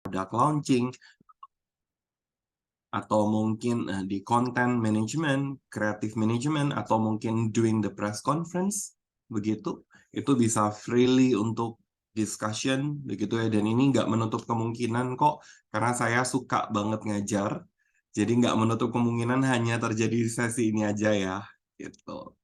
product launching, atau mungkin di content management, creative management, atau mungkin doing the press conference, begitu, itu bisa freely untuk discussion, begitu ya, dan ini nggak menutup kemungkinan kok, karena saya suka banget ngajar, jadi nggak menutup kemungkinan hanya terjadi di sesi ini aja ya, gitu.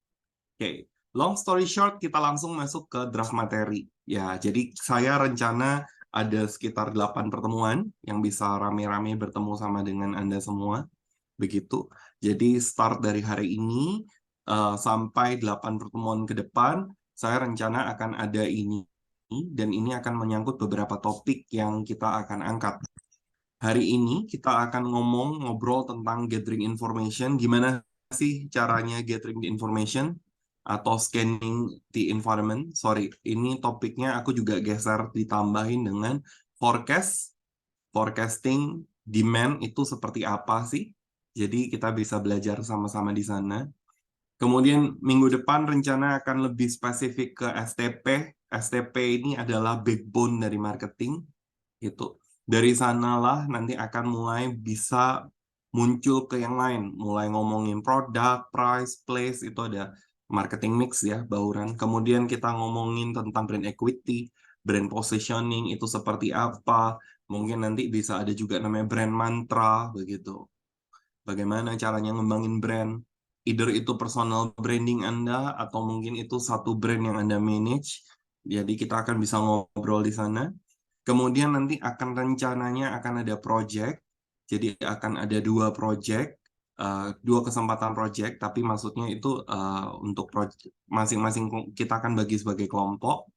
Oke, long story short, kita langsung masuk ke draft materi. Ya, jadi saya rencana ada sekitar 8 pertemuan yang bisa rame-rame bertemu sama dengan Anda semua. Begitu. Jadi start dari hari ini sampai 8 pertemuan ke depan, saya rencana akan ada ini. Dan ini akan menyangkut beberapa topik yang kita akan angkat. Hari ini kita akan ngobrol tentang gathering information. Gimana sih caranya gathering information? Atau scanning the environment. Sorry, ini topiknya aku juga geser ditambahin dengan forecasting demand itu seperti apa sih. Jadi kita bisa belajar sama-sama di sana. Kemudian minggu depan rencana akan lebih spesifik ke STP. STP ini adalah backbone dari marketing. Gitu. Dari sanalah nanti akan mulai bisa muncul ke yang lain, mulai ngomongin produk, price, place, itu ada marketing mix ya, bauran. Kemudian kita ngomongin tentang brand equity, brand positioning, itu seperti apa. Mungkin nanti bisa ada juga namanya brand mantra, begitu. Bagaimana caranya ngembangin brand. Either itu personal branding Anda, atau mungkin itu satu brand yang Anda manage. Jadi kita akan bisa ngobrol di sana. Kemudian nanti akan rencananya akan ada project, jadi akan ada dua project, dua kesempatan project, tapi maksudnya itu untuk masing-masing kita akan bagi sebagai kelompok,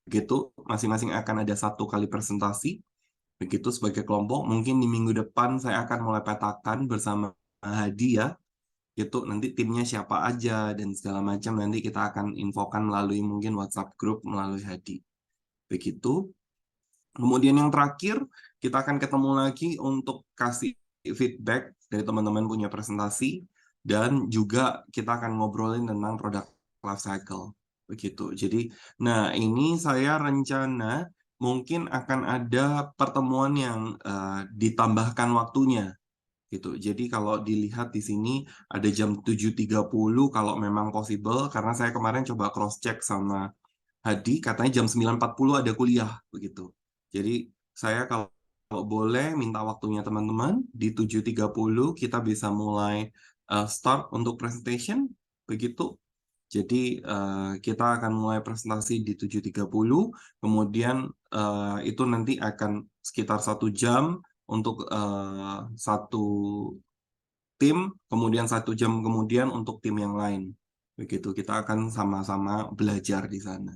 begitu, masing-masing akan ada satu kali presentasi, begitu sebagai kelompok. Mungkin di minggu depan saya akan mulai petakan bersama Hadi ya, gitu, nanti timnya siapa aja dan segala macam nanti kita akan infokan melalui mungkin WhatsApp group melalui Hadi, begitu. Kemudian yang terakhir, kita akan ketemu lagi untuk kasih feedback dari teman-teman punya presentasi, dan juga kita akan ngobrolin tentang product life cycle. Begitu. Jadi, nah ini saya rencana mungkin akan ada pertemuan yang ditambahkan waktunya. Gitu. Jadi kalau dilihat di sini ada jam 7.30 kalau memang possible, karena saya kemarin coba cross check sama Hadi, katanya jam 9.40 ada kuliah, begitu. Jadi saya kalau boleh minta waktunya teman-teman, di 7.30 kita bisa mulai start untuk presentation, begitu. Jadi kita akan mulai presentasi di 7.30, kemudian itu nanti akan sekitar 1 jam untuk satu tim, kemudian 1 jam kemudian untuk tim yang lain. Begitu, kita akan sama-sama belajar di sana.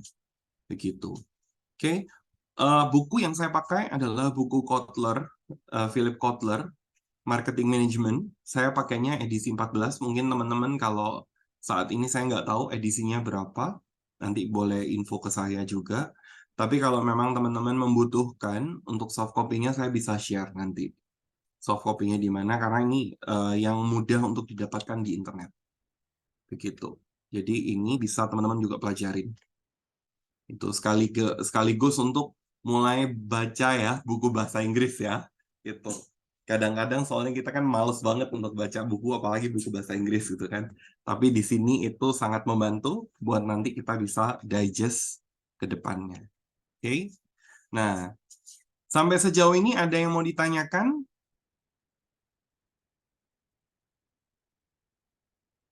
Begitu. Oke, buku yang saya pakai adalah buku Kotler, Philip Kotler, Marketing Management. Saya pakainya edisi 14. Mungkin teman-teman kalau saat ini saya nggak tahu edisinya berapa, nanti boleh info ke saya juga. Tapi kalau memang teman-teman membutuhkan untuk soft copy-nya, saya bisa share nanti. Soft copy-nya di mana, karena ini yang mudah untuk didapatkan di internet. Begitu. Jadi ini bisa teman-teman juga pelajarin. Itu sekaligus untuk mulai baca ya buku bahasa Inggris ya. Gitu. Kadang-kadang soalnya kita kan males banget untuk baca buku, apalagi buku bahasa Inggris gitu kan. Tapi di sini itu sangat membantu buat nanti kita bisa digest ke depannya. Oke. Nah, sampai sejauh ini ada yang mau ditanyakan?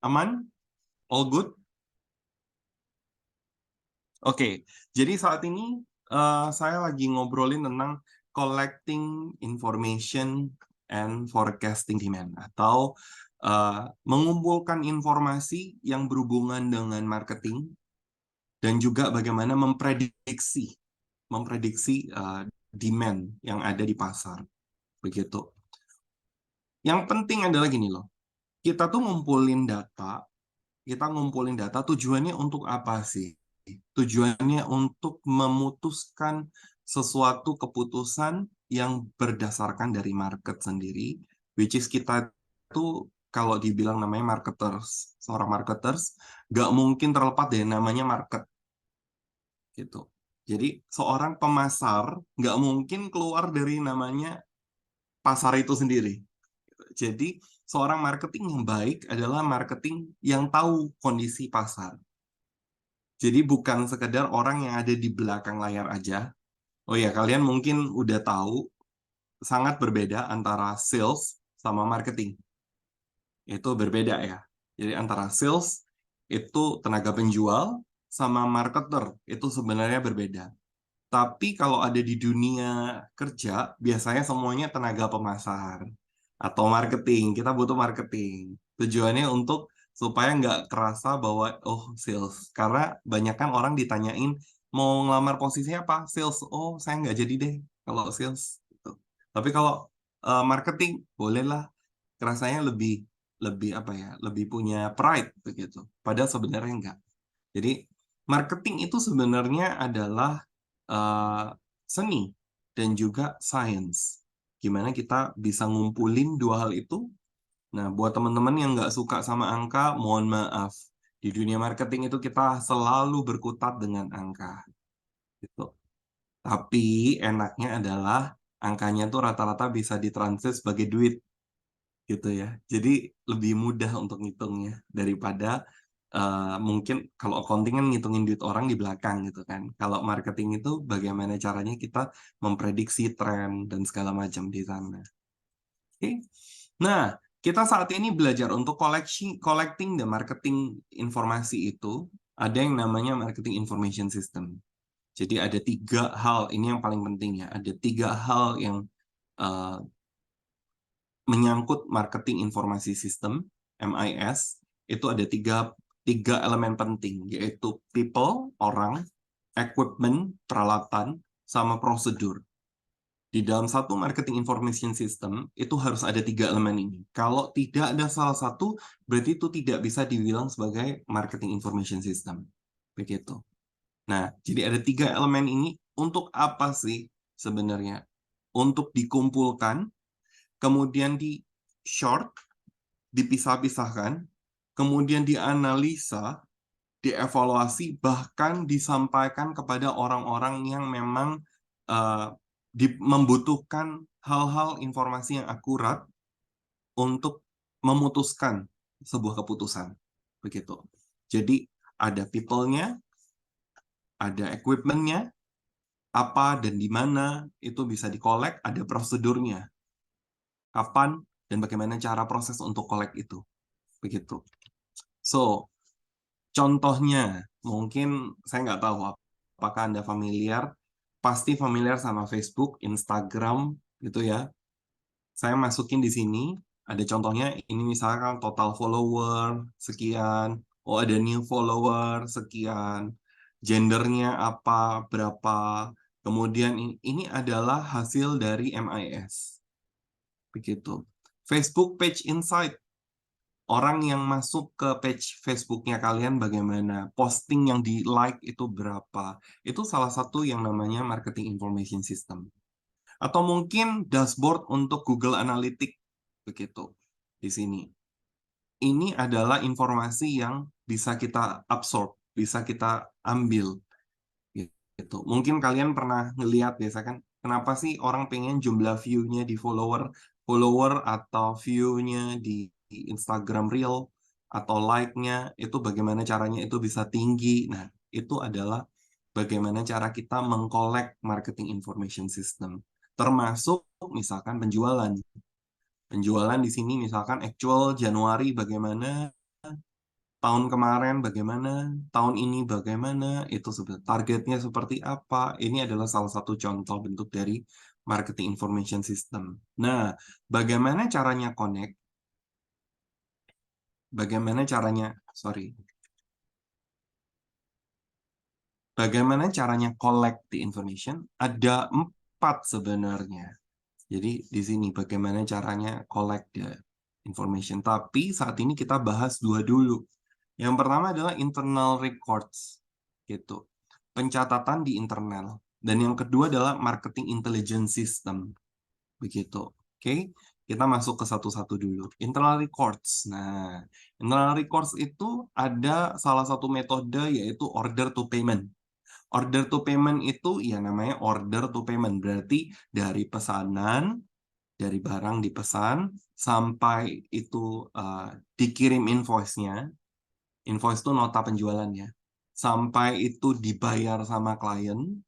Aman? All good? Oke, jadi saat ini saya lagi ngobrolin tentang collecting information and forecasting demand, atau mengumpulkan informasi yang berhubungan dengan marketing dan juga bagaimana memprediksi demand yang ada di pasar. Begitu. Yang penting adalah gini loh, kita tuh ngumpulin data tujuannya untuk apa sih? Tujuannya untuk memutuskan sesuatu keputusan yang berdasarkan dari market sendiri, which is kita itu kalau dibilang namanya marketers, seorang marketers, nggak mungkin terlepas dari namanya market, gitu. Jadi seorang pemasar nggak mungkin keluar dari namanya pasar itu sendiri. Jadi seorang marketing yang baik adalah marketing yang tahu kondisi pasar. Jadi bukan sekedar orang yang ada di belakang layar aja. Oh ya, kalian mungkin udah tahu sangat berbeda antara sales sama marketing. Itu berbeda ya. Jadi antara sales itu tenaga penjual sama marketer itu sebenarnya berbeda. Tapi kalau ada di dunia kerja, biasanya semuanya tenaga pemasar atau marketing. Kita butuh marketing. Tujuannya untuk supaya nggak kerasa bahwa, oh, sales. Karena banyak kan orang ditanyain, mau ngelamar posisi apa? Sales. Oh, saya nggak jadi deh kalau sales. Gitu. Tapi kalau marketing, bolehlah. Rasanya lebih lebih apa ya? Lebih punya pride begitu. Padahal sebenarnya enggak. Jadi marketing itu sebenarnya adalah eh, seni dan juga sains. Gimana kita bisa ngumpulin dua hal itu? Nah, buat teman-teman yang nggak suka sama angka, mohon maaf. Di dunia marketing itu kita selalu berkutat dengan angka. Gitu. Tapi enaknya adalah angkanya tuh rata-rata bisa ditranslate sebagai duit gitu ya. Jadi lebih mudah untuk ngitungnya daripada mungkin kalau accounting kan ngitungin duit orang di belakang gitu kan. Kalau marketing itu bagaimana caranya kita memprediksi tren dan segala macam di sana. Oke. Nah, kita saat ini belajar untuk collecting dan marketing informasi itu ada yang namanya marketing information system. Jadi ada tiga hal, ini yang paling penting ya. Ada tiga hal yang eh, menyangkut marketing informasi sistem (MIS). Itu ada tiga elemen penting, yaitu people, orang, equipment, peralatan, sama prosedur. Di dalam satu marketing information system itu harus ada tiga elemen ini. Kalau tidak ada salah satu, berarti itu tidak bisa dibilang sebagai marketing information system. Begitu. Nah, jadi ada tiga elemen ini untuk apa sih sebenarnya? Untuk dikumpulkan, kemudian di short, dipisah-pisahkan, kemudian dianalisa, dievaluasi, bahkan disampaikan kepada orang-orang yang memang uh, membutuhkan hal-hal informasi yang akurat untuk memutuskan sebuah keputusan. Begitu. Jadi ada people-nya, ada equipment-nya, apa dan di mana itu bisa dikolek, ada prosedurnya, kapan dan bagaimana cara proses untuk kolek itu. Begitu. So, contohnya, mungkin saya nggak tahu apakah Anda familiar, pasti familiar sama Facebook, Instagram, gitu ya. Saya masukin di sini, ada contohnya, ini misalkan total follower, sekian, oh ada new follower, sekian, gendernya apa, berapa, kemudian ini adalah hasil dari MIS. Begitu. Facebook Page Insight, orang yang masuk ke page Facebooknya kalian bagaimana, posting yang di like itu berapa, itu salah satu yang namanya marketing information system. Atau mungkin dashboard untuk Google Analytics, begitu di sini. Ini adalah informasi yang bisa kita absorb, bisa kita ambil, gitu. Mungkin kalian pernah ngelihat biasa kan, kenapa sih orang pengen jumlah view-nya di follower atau view-nya di Instagram Reel atau like-nya itu bagaimana caranya itu bisa tinggi. Nah, itu adalah bagaimana cara kita mengkolek marketing information system. Termasuk misalkan penjualan. Penjualan di sini misalkan actual Januari bagaimana, tahun kemarin bagaimana, tahun ini bagaimana, itu targetnya seperti apa. Ini adalah salah satu contoh bentuk dari marketing information system. Nah, bagaimana caranya connect? Bagaimana caranya, sorry, bagaimana caranya collect the information? Ada 4 sebenarnya. Jadi di sini bagaimana caranya collect the information. Tapi saat ini kita bahas 2 dulu. Yang pertama adalah internal records, gitu. Pencatatan di internal. Dan yang kedua adalah marketing intelligence system, begitu. Oke, kita masuk ke satu-satu dulu. Internal records. Nah, internal records itu ada salah satu metode yaitu order to payment. Order to payment itu ya namanya order to payment, berarti dari pesanan, dari barang dipesan sampai itu dikirim invoice-nya. Invoice itu nota penjualannya. Sampai itu dibayar sama klien.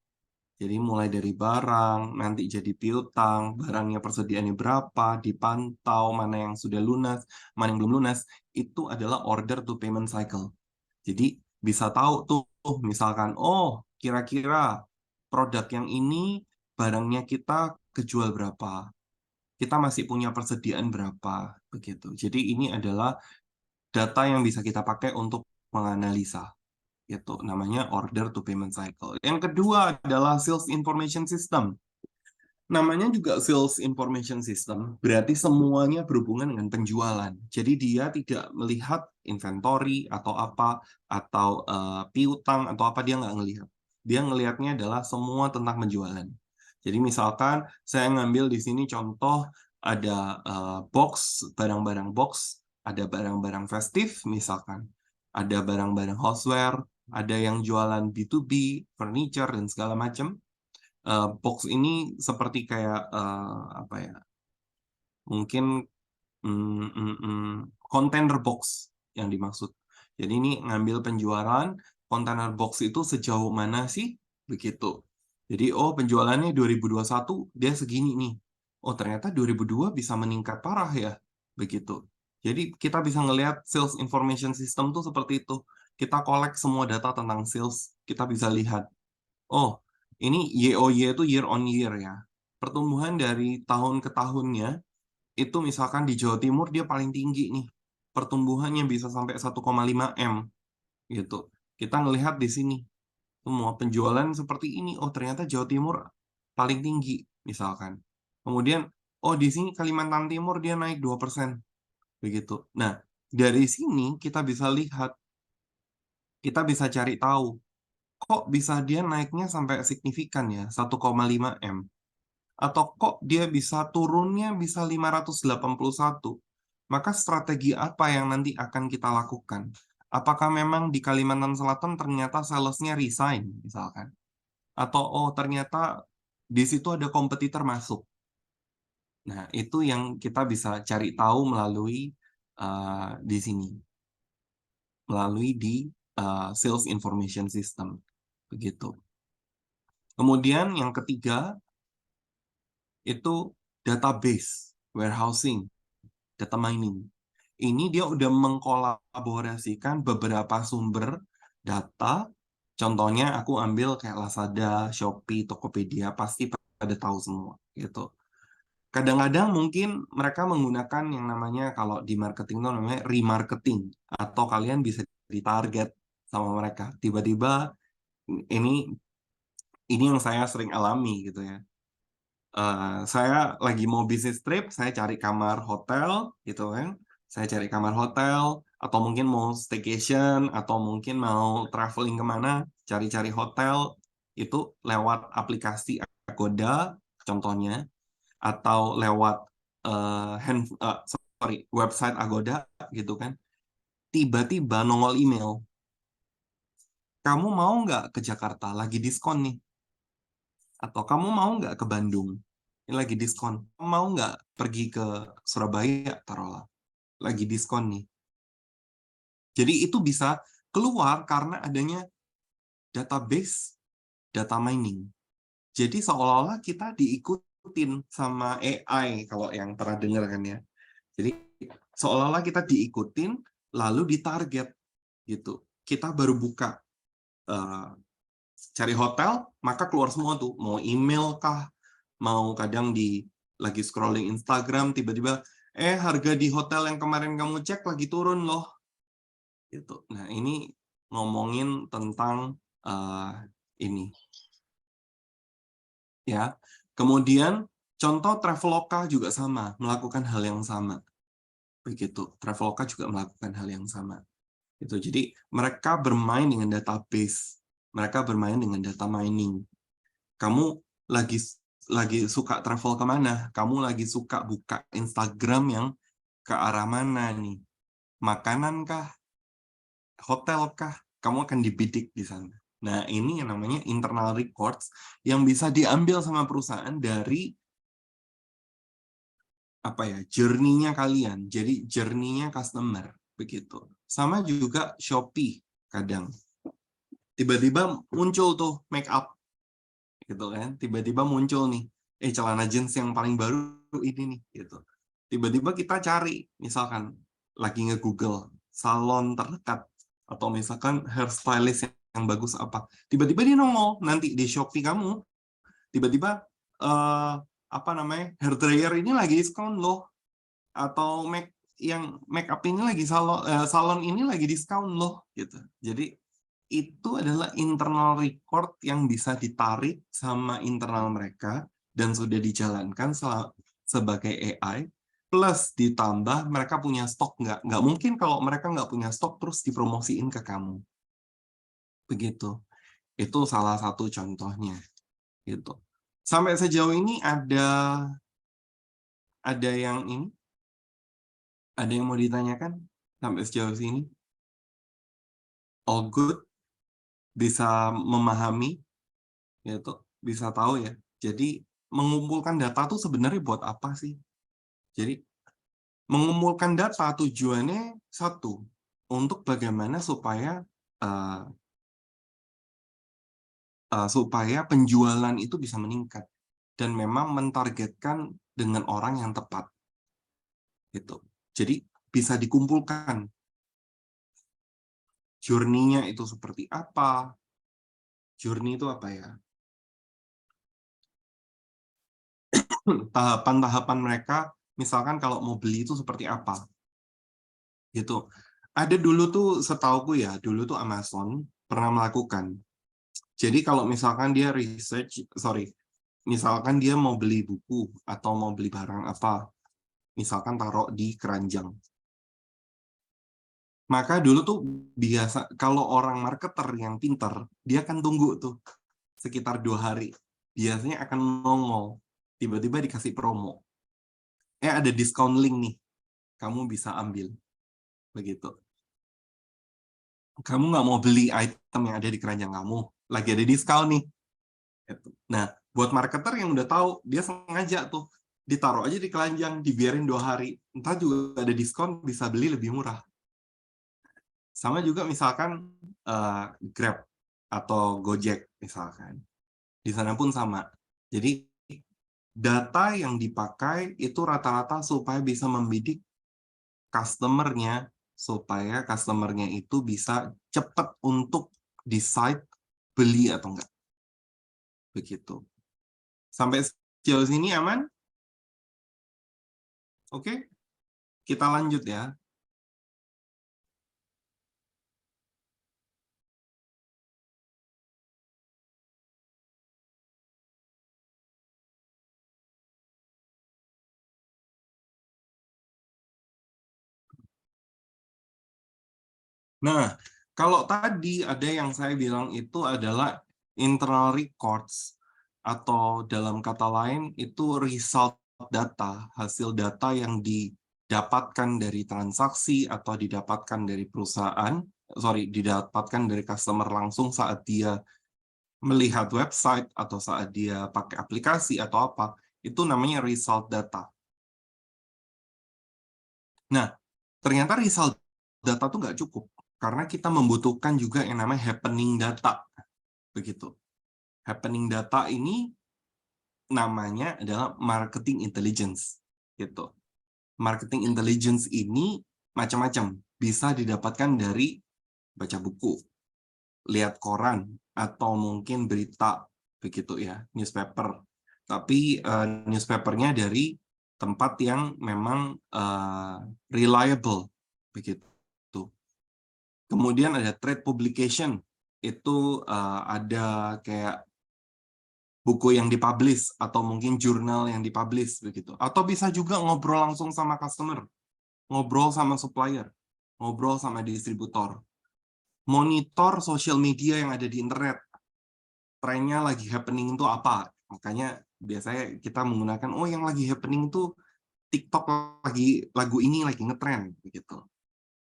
Jadi mulai dari barang, nanti jadi piutang, barangnya persediaannya berapa, dipantau, mana yang sudah lunas, mana yang belum lunas, itu adalah order to payment cycle. Jadi bisa tahu tuh, misalkan, oh kira-kira produk yang ini barangnya kita kejual berapa, kita masih punya persediaan berapa, begitu. Jadi ini adalah data yang bisa kita pakai untuk menganalisa. Itu namanya order to payment cycle. Yang kedua adalah sales information system. Namanya juga sales information system, berarti semuanya berhubungan dengan penjualan. Jadi dia tidak melihat inventory atau apa, atau piutang atau apa, dia nggak ngelihat. Dia ngelihatnya adalah semua tentang penjualan. Jadi misalkan saya ngambil di sini contoh ada box, barang-barang box, ada barang-barang festif misalkan, ada barang-barang houseware, ada yang jualan B2B, furniture, dan segala macam. Box ini seperti kayak apa ya? Mungkin container box yang dimaksud. Jadi ini ngambil penjualan container box itu sejauh mana sih? Begitu. Jadi oh penjualannya 2021 dia segini nih. Oh ternyata 2002 bisa meningkat parah ya. Begitu. Jadi kita bisa ngelihat sales information system tuh seperti itu. Kita collect semua data tentang sales. Kita bisa lihat oh, ini YoY itu year on year ya. Pertumbuhan dari tahun ke tahunnya itu misalkan di Jawa Timur dia paling tinggi nih. Pertumbuhannya bisa sampai 1,5 M gitu. Kita ngelihat di sini semua penjualan seperti ini. Oh, ternyata Jawa Timur paling tinggi misalkan. Kemudian oh di sini Kalimantan Timur dia naik 2% begitu. Nah, dari sini kita bisa lihat, kita bisa cari tahu kok bisa dia naiknya sampai signifikan ya 1,5 M, atau kok dia bisa turunnya bisa 581. Maka strategi apa yang nanti akan kita lakukan? Apakah memang di Kalimantan Selatan ternyata salesnya resign misalkan, atau oh ternyata di situ ada kompetitor masuk. Nah itu yang kita bisa cari tahu melalui di sini, melalui di sales information system begitu. Kemudian yang ketiga itu database, warehousing, data mining. Ini dia udah mengkolaborasikan beberapa sumber data. Contohnya aku ambil kayak Lazada, Shopee, Tokopedia, pasti pada tahu semua gitu. Kadang-kadang mungkin mereka menggunakan yang namanya kalau di marketing itu namanya remarketing, atau kalian bisa ditarget sama mereka. Tiba-tiba ini ini yang saya sering alami gitu ya. Saya lagi mau bisnis trip, saya cari kamar hotel gitu kan. Saya cari kamar hotel, atau mungkin mau staycation, atau mungkin mau traveling kemana, cari-cari hotel, itu lewat aplikasi Agoda contohnya, atau lewat website Agoda gitu kan. Tiba-tiba nongol email, kamu mau nggak ke Jakarta, lagi diskon nih. Atau kamu mau nggak ke Bandung? Ini lagi diskon. Kamu mau nggak pergi ke Surabaya, taruhlah. Lagi diskon nih. Jadi itu bisa keluar karena adanya database data mining. Jadi seolah-olah kita diikutin sama AI, kalau yang pernah dengar kan ya. Jadi seolah-olah kita diikutin, lalu ditarget gitu. Kita baru buka cari hotel, maka keluar semua tuh. Mau email kah, mau kadang lagi scrolling Instagram, tiba-tiba harga di hotel yang kemarin kamu cek lagi turun loh gitu. Nah ini ngomongin tentang ini ya. Kemudian contoh Traveloka juga sama, melakukan hal yang sama begitu. Traveloka juga melakukan hal yang sama gitu. Jadi mereka bermain dengan database, mereka bermain dengan data mining. Kamu lagi suka travel kemana? Kamu lagi suka buka Instagram yang ke arah mana nih? Makanan kah? Hotel kah? Kamu akan dibidik di sana. Nah, ini yang namanya internal records yang bisa diambil sama perusahaan dari apa ya, journey-nya kalian. Jadi journey-nya customer begitu. Sama juga Shopee kadang tiba-tiba muncul tuh make up gitu kan. Tiba-tiba muncul nih celana jeans yang paling baru ini nih gitu. Tiba-tiba kita cari misalkan lagi nge-Google salon terdekat atau misalkan hairstylist yang bagus apa. Tiba-tiba dia nongol nanti di Shopee kamu. Tiba-tiba apa namanya? Hair dryer ini lagi diskon loh, atau make up ini lagi salon ini lagi diskon loh gitu. Jadi itu adalah internal record yang bisa ditarik sama internal mereka dan sudah dijalankan sebagai AI, plus ditambah mereka punya stok. Nggak mungkin kalau mereka nggak punya stok terus dipromosiin ke kamu begitu. Itu salah satu contohnya gitu. Sampai sejauh ini ada yang ini ada yang mau ditanyakan sampai sejauh sini? All good, bisa memahami, gitu, bisa tahu ya. Jadi mengumpulkan data tuh sebenarnya buat apa sih? Jadi mengumpulkan data tujuannya satu, untuk bagaimana supaya supaya penjualan itu bisa meningkat dan memang mentargetkan dengan orang yang tepat, gitu. Jadi bisa dikumpulkan journey-nya itu seperti apa. Journey itu apa ya? Tahapan-tahapan mereka, misalkan kalau mau beli itu seperti apa gitu. Ada dulu tuh setauku ya, dulu tuh Amazon pernah melakukan. Jadi kalau misalkan dia misalkan dia mau beli buku atau mau beli barang apa, misalkan taruh di keranjang. Maka dulu tuh biasa kalau orang marketer yang pinter, dia akan tunggu tuh sekitar 2 hari. Biasanya akan nongol, tiba-tiba dikasih promo. Ada diskon link nih, kamu bisa ambil. Begitu. Kamu nggak mau beli item yang ada di keranjang kamu, lagi ada diskon nih. Nah, buat marketer yang udah tahu, dia sengaja tuh ditaruh aja di keranjang, dibiarin 2 hari. Entah juga ada diskon, bisa beli lebih murah. Sama juga misalkan Grab atau Gojek misalkan. Di sana pun sama. Jadi data yang dipakai itu rata-rata supaya bisa membidik customer-nya, supaya customer-nya itu bisa cepat untuk decide beli atau enggak. Begitu. Sampai sejauh sini aman? Oke, kita lanjut ya. Nah, kalau tadi ada yang saya bilang itu adalah internal records, atau dalam kata lain itu result data, hasil data yang didapatkan dari transaksi atau didapatkan dari perusahaan, didapatkan dari customer langsung saat dia melihat website atau saat dia pakai aplikasi atau apa, itu namanya result data. Nah, ternyata result data itu nggak cukup, karena kita membutuhkan juga yang namanya happening data. Begitu. Happening data ini namanya adalah marketing intelligence. Gitu. Marketing intelligence ini macam-macam. Bisa didapatkan dari baca buku, lihat koran, atau mungkin berita, begitu ya, newspaper. Tapi newspapernya dari tempat yang memang reliable, begitu. Kemudian ada trade publication, itu ada kayak buku yang dipublish atau mungkin jurnal yang dipublish begitu. Atau bisa juga ngobrol langsung sama customer, ngobrol sama supplier, ngobrol sama distributor. Monitor sosial media yang ada di internet. Trennya lagi happening itu apa? Makanya biasanya kita menggunakan yang lagi happening itu TikTok, lagi lagu ini lagi ngetren begitu.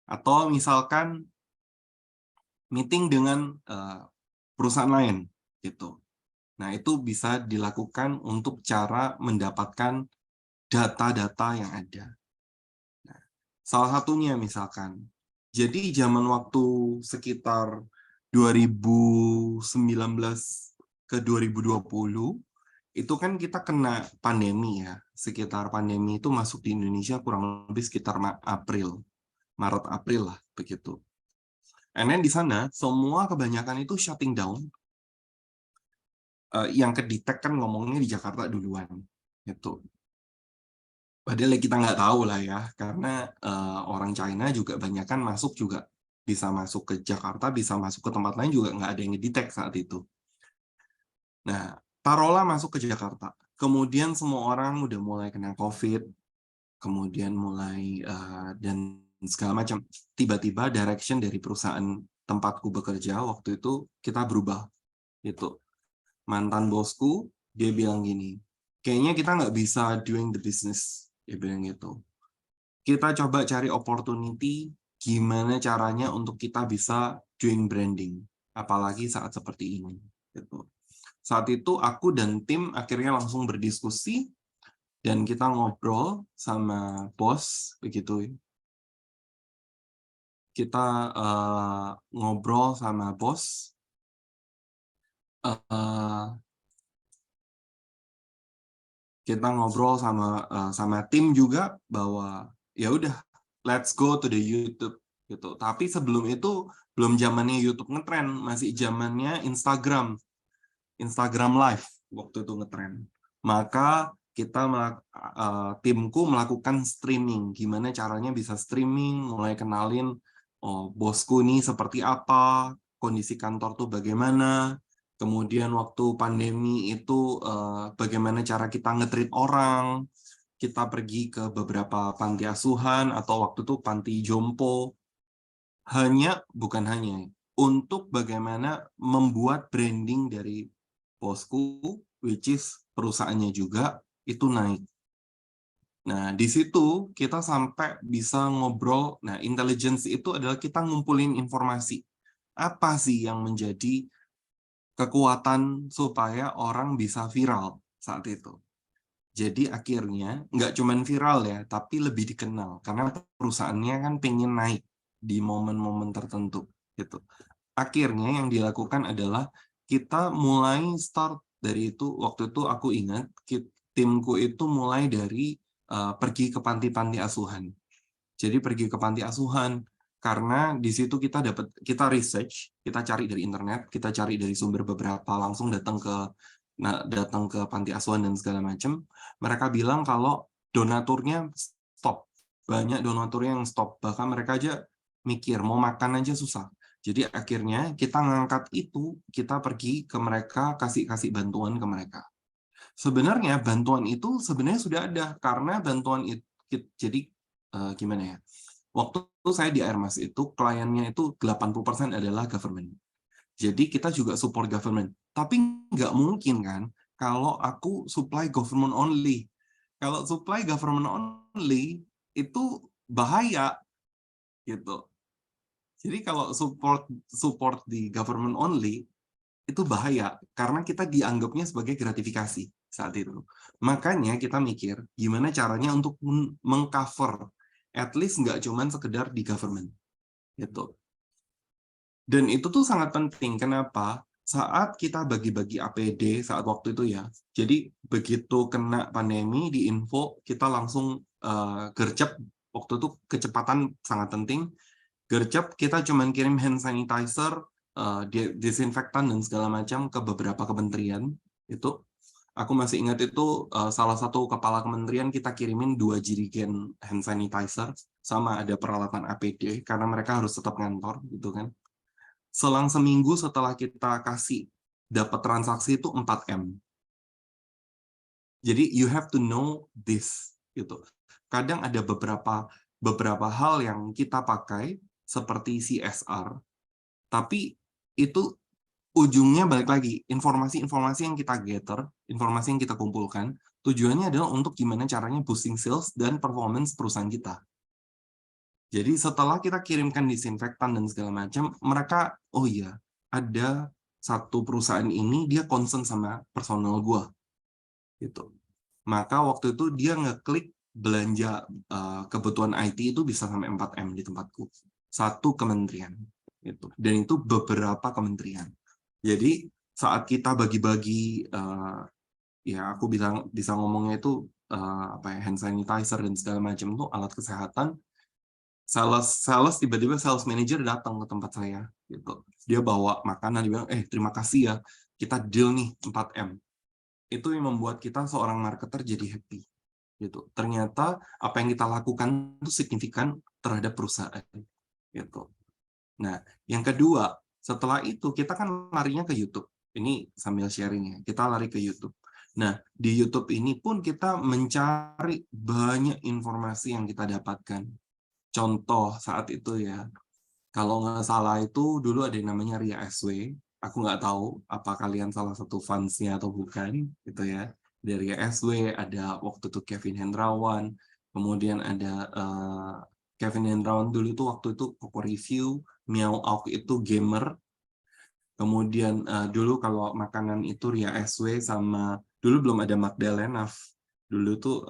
Atau misalkan meeting dengan perusahaan lain gitu. Nah, itu bisa dilakukan untuk cara mendapatkan data-data yang ada. Nah, salah satunya misalkan, jadi zaman waktu sekitar 2019 ke 2020, itu kan kita kena pandemi ya. Sekitar pandemi itu masuk di Indonesia kurang lebih sekitar Maret-April lah, begitu. And then di sana, semua kebanyakan itu shutting down. Yang kedetek kan ngomongnya di Jakarta duluan. Gitu. Padahal kita nggak tahu lah ya, karena orang China juga banyak kan masuk juga. Bisa masuk ke Jakarta, bisa masuk ke tempat lain juga nggak ada yang ngedetek saat itu. Nah, taruhlah masuk ke Jakarta. Kemudian semua orang udah mulai kena COVID, kemudian mulai dan segala macam. Tiba-tiba direction dari perusahaan tempatku bekerja waktu itu kita berubah. Itu mantan bosku, dia bilang gini, kayaknya kita nggak bisa doing the business. Dia bilang gitu. Kita coba cari opportunity gimana caranya untuk kita bisa doing branding. Apalagi saat seperti ini. Gitu. Saat itu aku dan tim akhirnya langsung berdiskusi dan kita ngobrol sama bos begitu. Kita ngobrol sama bos. Kita ngobrol sama tim juga bahwa ya udah let's go to the YouTube gitu. Tapi sebelum itu belum zamannya YouTube ngetren, masih zamannya Instagram Live waktu itu ngetren. Maka kita timku melakukan streaming. Gimana caranya bisa streaming, mulai kenalin bosku ini seperti apa, kondisi kantor tuh bagaimana. Kemudian waktu pandemi itu bagaimana cara kita nge-treat orang. Kita pergi ke beberapa panti asuhan atau waktu itu panti jompo. Bukan hanya untuk bagaimana membuat branding dari bosku, which is perusahaannya juga, itu naik. Nah, di situ kita sampai bisa ngobrol. Nah, intelligence itu adalah kita ngumpulin informasi. Apa sih yang menjadi kekuatan supaya orang bisa viral saat itu? Jadi akhirnya nggak cuma viral ya, tapi lebih dikenal. Karena perusahaannya kan pengen naik di momen-momen tertentu. Gitu. Akhirnya yang dilakukan adalah kita mulai start dari itu. Waktu itu aku ingat timku itu mulai dari pergi ke panti-panti asuhan. Jadi pergi ke panti asuhan karena di situ kita research, kita cari dari internet, kita cari dari sumber beberapa, langsung datang ke panti asuhan dan segala macam. Mereka bilang kalau donaturnya stop. Banyak donaturnya yang stop. Bahkan mereka aja mikir mau makan aja susah. Jadi akhirnya kita ngangkat itu, kita pergi ke mereka, kasih bantuan ke mereka. Sebenarnya bantuan itu sebenarnya sudah ada karena bantuan itu jadi gimana ya? Waktu saya di Airmas itu kliennya itu 80% adalah government. Jadi kita juga support government. Tapi nggak mungkin kan kalau aku supply government only. Kalau supply government only itu bahaya gitu. Jadi kalau support di government only itu bahaya karena kita dianggapnya sebagai gratifikasi saat itu. Makanya kita mikir gimana caranya untuk mengcover at least nggak cuman sekedar di government gitu. Dan itu tuh sangat penting. Kenapa? Saat kita bagi-bagi APD saat waktu itu ya. Jadi begitu kena pandemi di info kita langsung gercep. Waktu itu kecepatan sangat penting. Gercep kita cuman kirim hand sanitizer, disinfektan dan segala macam ke beberapa kementerian. Itu aku masih ingat itu salah satu kepala kementerian kita kirimin 2 jerigen hand sanitizer sama ada peralatan APD karena mereka harus tetap ngantor gitu kan. Selang seminggu setelah kita kasih dapat transaksi itu 4M. Jadi you have to know this gitu. Kadang ada beberapa hal yang kita pakai seperti CSR, tapi itu ujungnya balik lagi informasi-informasi yang kita gather, informasi yang kita kumpulkan, tujuannya adalah untuk gimana caranya boosting sales dan performance perusahaan kita. Jadi setelah kita kirimkan disinfektan dan segala macam, mereka, oh iya, ada satu perusahaan ini dia concern sama personal gue gitu. Maka waktu itu dia ngeklik belanja kebutuhan IT itu bisa sampai 4M di tempatku. Satu kementerian gitu. Dan itu beberapa kementerian. Jadi saat kita bagi-bagi ya aku bilang bisa ngomongnya itu apa ya, hand sanitizer dan segala macam itu alat kesehatan. Sales tiba-tiba sales manager datang ke tempat saya gitu. Dia bawa makanan, dia bilang, terima kasih ya, kita deal nih 4M. Itu yang membuat kita seorang marketer jadi happy gitu. Ternyata apa yang kita lakukan itu signifikan terhadap perusahaan gitu. Nah, yang kedua, setelah itu kita kan larinya ke YouTube. Ini sambil sharing ya, kita lari ke YouTube. Nah, di YouTube ini pun kita mencari banyak informasi yang kita dapatkan. Contoh saat itu ya, kalau nggak salah itu dulu ada yang namanya Ria SW. Aku nggak tahu apa kalian salah satu fansnya atau bukan, gitu ya. Dari Ria SW ada waktu itu Kevin Hendrawan, kemudian ada Kevin Hendrawan dulu itu waktu itu Koko Review, Miao Auk itu gamer. Kemudian dulu kalau makanan itu Ria SW sama dulu belum ada Magdalena. Dulu tuh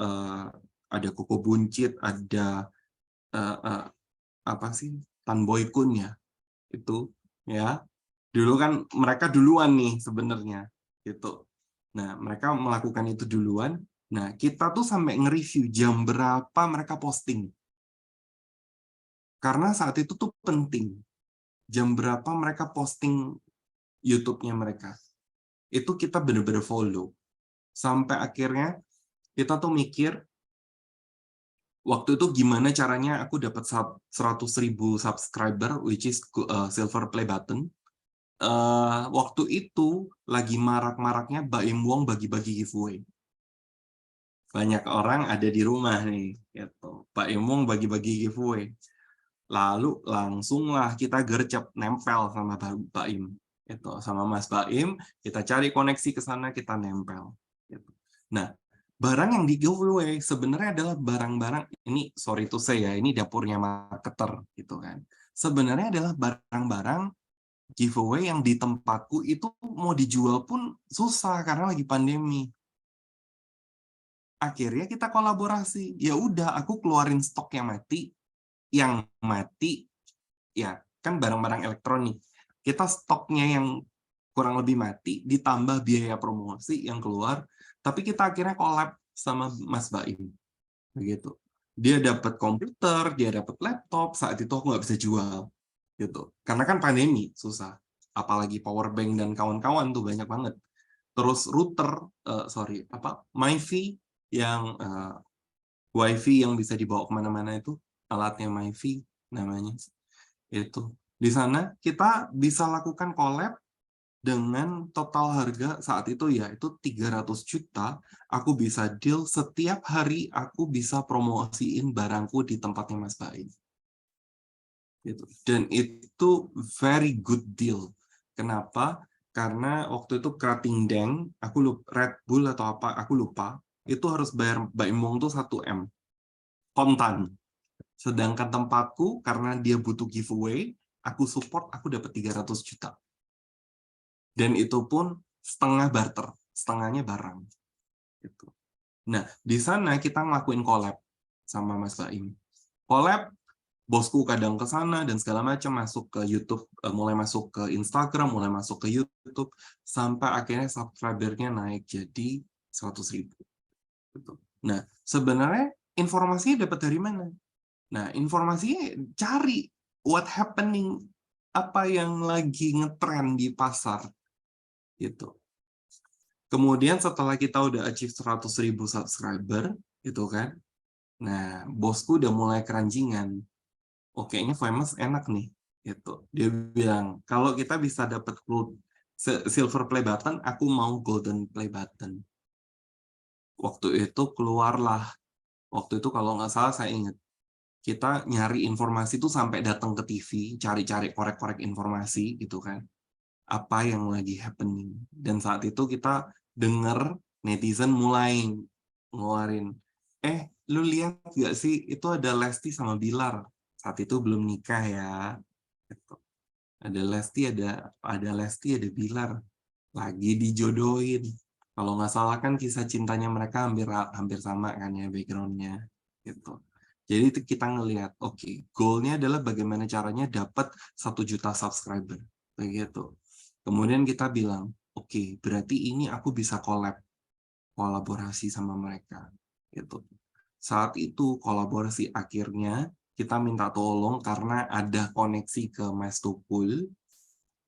ada Koko Buncit, ada apa sih Tan Boy Kun ya itu ya. Dulu kan mereka duluan nih sebenarnya gitu. Nah, mereka melakukan itu duluan. Nah, kita tuh sampai nge-review jam berapa mereka posting. Karena saat itu tuh penting. Jam berapa mereka posting YouTube-nya mereka. Itu kita bener-bener follow. Sampai akhirnya kita tuh mikir, waktu itu gimana caranya aku dapat 100.000 subscriber, which is silver play button. Waktu itu lagi marak-maraknya Baim Wong bagi-bagi giveaway. Banyak orang ada di rumah nih, gitu. Baim Wong bagi-bagi giveaway. Lalu langsunglah kita gercep nempel sama Baim, itu sama Mas Baim, kita cari koneksi ke sana, kita nempel. Gitu. Nah, barang yang di giveaway sebenarnya adalah barang-barang ini, sorry to say ya, ini dapurnya marketer gitu kan. Sebenarnya adalah barang-barang giveaway yang di tempatku itu mau dijual pun susah karena lagi pandemi. Akhirnya kita kolaborasi. Ya udah, aku keluarin stok yang mati ya kan barang-barang elektronik. Kita stoknya yang kurang lebih mati ditambah biaya promosi yang keluar, tapi kita akhirnya collab sama Mas Baim. Begitu. Dia dapat komputer, dia dapat laptop, saat itu aku nggak bisa jual gitu. Karena kan pandemi, susah. Apalagi power bank dan kawan-kawan tuh banyak banget. Terus router, MiFi yang WiFi yang bisa dibawa kemana-mana itu, alatnya MiFi namanya. Itu. Di sana kita bisa lakukan collab dengan total harga saat itu ya itu 300 juta. Aku bisa deal setiap hari aku bisa promosiin barangku di tempatnya Mas Baim. Gitu. Dan itu very good deal. Kenapa? Karena waktu itu Krating Deng, aku lupa, Red Bull atau apa, aku lupa, itu harus bayar Baim Wong tuh 1M kontan. Sedangkan tempatku karena dia butuh giveaway, aku support, aku dapat 300 juta. Dan itu pun setengah barter, setengahnya barang. Gitu. Nah, di sana kita ngelakuin collab sama Mas Baim. Collab, bosku kadang ke sana dan segala macam, masuk ke YouTube, mulai masuk ke Instagram, mulai masuk ke YouTube, sampai akhirnya subscribernya naik jadi 100.000. Gitu. Nah, sebenarnya informasinya dapat dari mana? Nah, informasinya cari what happening, apa yang lagi ngetrend di pasar. Gitu. Kemudian setelah kita udah achieve 100.000 subscriber, gitu kan, nah bosku udah mulai keranjingan. Oh, kayaknya famous enak nih. Gitu. Dia bilang, kalau kita bisa dapat silver play button, aku mau golden play button. Waktu itu keluarlah, waktu itu kalau nggak salah saya ingat, kita nyari informasi tuh sampai datang ke TV, cari-cari korek-korek informasi gitu kan. Apa yang lagi happening. Dan saat itu kita dengar netizen mulai ngeluarin, lu lihat gak sih itu ada Lesti sama Bilar. Saat itu belum nikah ya. Gitu. Ada Lesti, ada Lesti, ada Bilar lagi dijodohin. Kalau nggak salah kan kisah cintanya mereka hampir sama kan ya backgroundnya gitu. Jadi kita ngelihat, oke, goalnya adalah bagaimana caranya dapat 1 juta subscriber, kayak gitu. Kemudian kita bilang, oke, berarti ini aku bisa kolaborasi sama mereka, gitu. Saat itu kolaborasi akhirnya kita minta tolong karena ada koneksi ke Mas Tukul,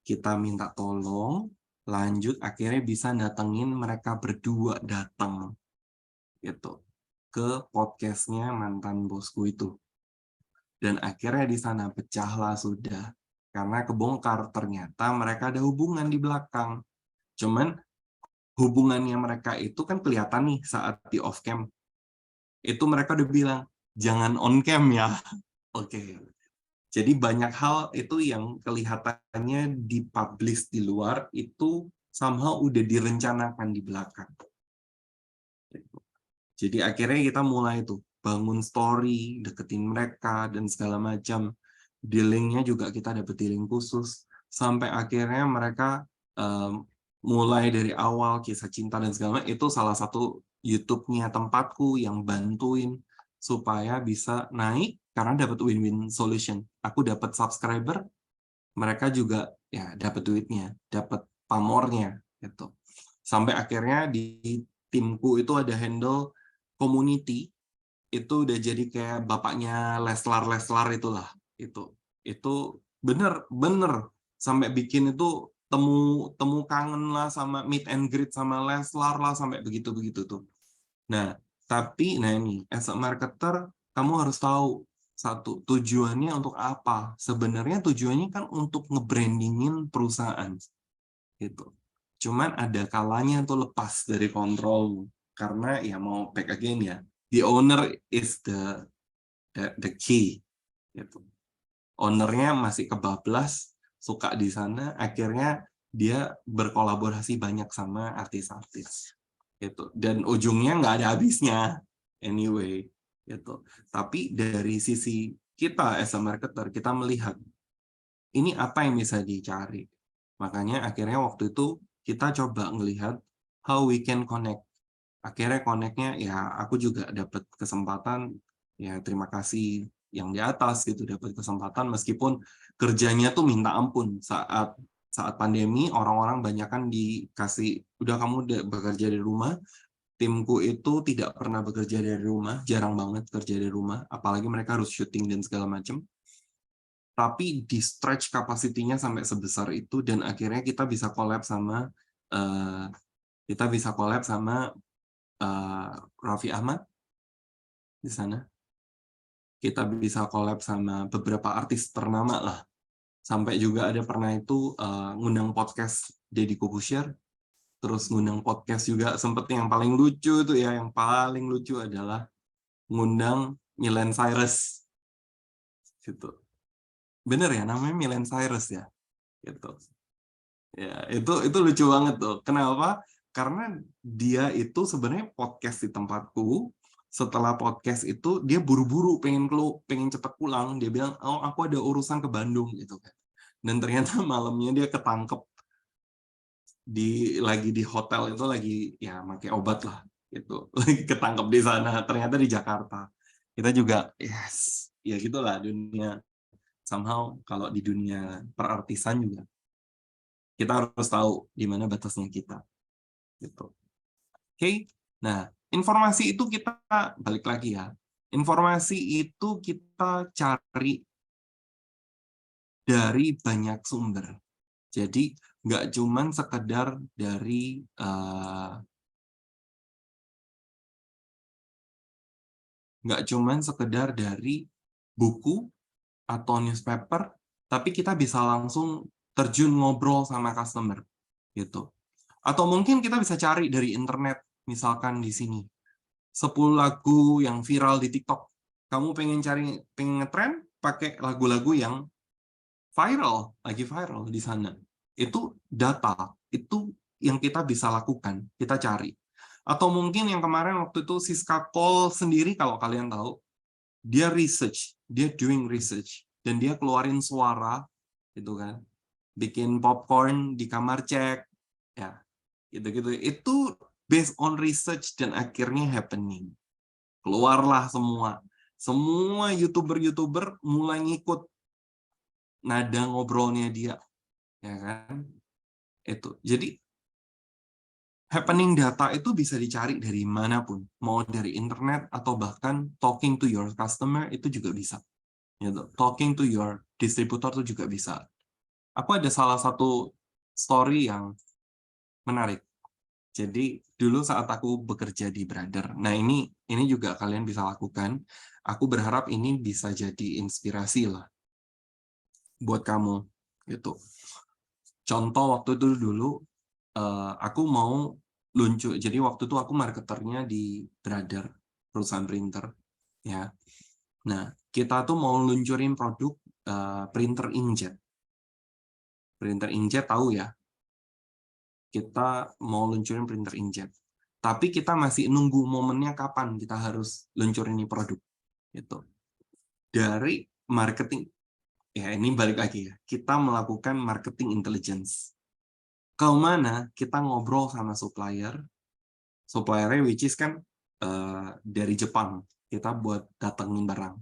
kita minta tolong, lanjut akhirnya bisa datengin mereka berdua datang gitu ke podcastnya mantan bosku itu. Dan akhirnya di sana pecahlah sudah. Karena kebongkar ternyata mereka ada hubungan di belakang. Cuman hubungannya mereka itu kan kelihatan nih saat di off cam. Itu mereka udah bilang, jangan on cam ya. Oke. Jadi banyak hal itu yang kelihatannya dipublish di luar itu somehow udah direncanakan di belakang. Jadi akhirnya kita mulai tuh bangun story, deketin mereka dan segala macam. Dealingnya juga kita dapet dealing khusus sampai akhirnya mereka mulai dari awal kisah cinta dan segala macam itu salah satu YouTube-nya tempatku yang bantuin supaya bisa naik karena dapat win-win solution. Aku dapat subscriber, mereka juga ya dapat duitnya, dapat pamornya gitu. Sampai akhirnya di timku itu ada handle community, itu udah jadi kayak bapaknya Leslar itulah. Itu bener sampai bikin itu temu kangen lah sama meet and greet sama Leslar lah sampai begitu tuh. Nah, tapi ini as a marketer kamu harus tahu satu tujuannya untuk apa. Sebenarnya tujuannya kan untuk nge-brandingin perusahaan gitu. Cuman ada kalanya tuh lepas dari kontrol karena ya mau back again ya. The owner is the key gitu. Ownernya masih kebablas, suka di sana, akhirnya dia berkolaborasi banyak sama artis-artis gitu. Dan ujungnya nggak ada habisnya anyway gitu. Tapi dari sisi kita as a marketer, kita melihat ini apa yang bisa dicari. Makanya akhirnya waktu itu kita coba ngelihat how we can connect. Akhirnya connect-nya ya aku juga dapat kesempatan, ya terima kasih yang di atas gitu, dapat kesempatan meskipun kerjanya tuh minta ampun. Saat pandemi orang-orang banyak kan dikasih udah kamu bekerja dari rumah. Timku itu tidak pernah bekerja dari rumah, jarang banget kerja dari rumah, apalagi mereka harus syuting dan segala macam. Tapi di stretch kapasitinya sampai sebesar itu dan akhirnya kita bisa collab sama uh, Raffi Ahmad di sana. Kita bisa collab sama beberapa artis ternama lah. Sampai juga ada pernah itu ngundang podcast Deddy Corbuzier, terus ngundang podcast juga sempet yang paling lucu tuh ya, yang paling lucu adalah ngundang Miley Cyrus gitu. Bener ya namanya Miley Cyrus ya gitu. Ya, itu lucu banget tuh. Kenapa? Karena dia itu sebenarnya podcast di tempatku. Setelah podcast itu dia buru-buru pengen cepet pulang. Dia bilang, "Oh, aku ada urusan ke Bandung," gitu kan. Dan ternyata malamnya dia ketangkep lagi di hotel itu lagi ya pakai obat lah gitu. Lagi ketangkep di sana. Ternyata di Jakarta. Kita juga yes, ya gitulah dunia. Somehow kalau di dunia perartisan juga kita harus tahu di mana batasnya kita gitu. Oke. Nah, informasi itu kita balik lagi ya. Informasi itu kita cari dari banyak sumber. Jadi nggak cuman sekedar dari buku atau newspaper, tapi kita bisa langsung terjun ngobrol sama customer gitu. Atau mungkin kita bisa cari dari internet, misalkan di sini 10 lagu yang viral di TikTok. Kamu pengen ngetren, pakai lagu-lagu yang lagi viral di sana. Itu data, itu yang kita bisa lakukan, kita cari. Atau mungkin yang kemarin waktu itu Siska Cole sendiri, kalau kalian tahu, dia doing research, dan dia keluarin suara, gitu kan. bikin popcorn di kamar cek, ya gitu-gitu. Itu based on research dan akhirnya happening. Keluarlah semua YouTuber mulai ngikut nada ngobrolnya dia, ya kan? Itu. Jadi happening data itu bisa dicari dari manapun, mau dari internet atau bahkan talking to your customer itu juga bisa. Gitu. Talking to your distributor itu juga bisa. Aku ada salah satu story yang menarik. Jadi dulu saat aku bekerja di Brother, nah ini juga kalian bisa lakukan. Aku berharap ini bisa jadi inspirasi lah buat kamu gitu. Contoh waktu itu dulu aku mau luncur. Jadi waktu itu aku marketernya di Brother, perusahaan printer ya. Nah, kita tuh mau luncurin produk printer inkjet. Printer inkjet tahu ya? Kita mau luncurin printer inkjet. Tapi kita masih nunggu momennya kapan kita harus luncurin ini produk. Gitu. Dari marketing, ya ini balik lagi ya. Kita melakukan marketing intelligence. Ke mana kita ngobrol sama suppliernya which is kan dari Jepang. Kita buat datengin barang.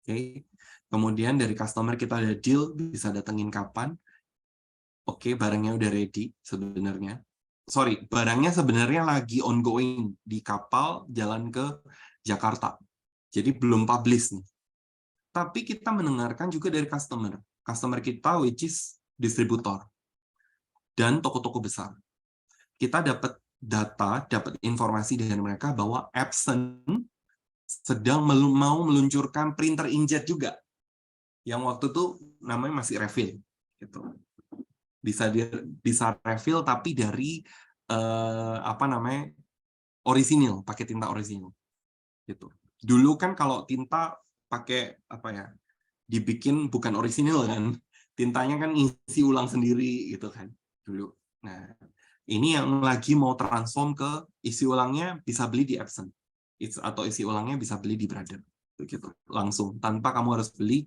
Oke. Kemudian dari customer kita ada deal bisa datengin kapan. Oke, barangnya udah ready sebenarnya. Sorry, barangnya sebenarnya lagi ongoing di kapal jalan ke Jakarta. Jadi belum publish nih. Tapi kita mendengarkan juga dari customer. Customer kita which is distributor dan toko-toko besar. Kita dapat data, dapat informasi dari mereka bahwa Epson sedang mau meluncurkan printer inkjet juga. Yang waktu itu namanya masih refill gitu. Bisa refill tapi dari apa namanya? Orisinil, pakai tinta orisinil. Gitu. Dulu kan kalau tinta pakai apa ya? Dibikin bukan orisinil kan. Tintanya kan isi ulang sendiri gitu kan dulu. Nah, ini yang lagi mau transform ke isi ulangnya bisa beli di Epson. Atau isi ulangnya bisa beli di Brother. Gitu. Langsung tanpa kamu harus beli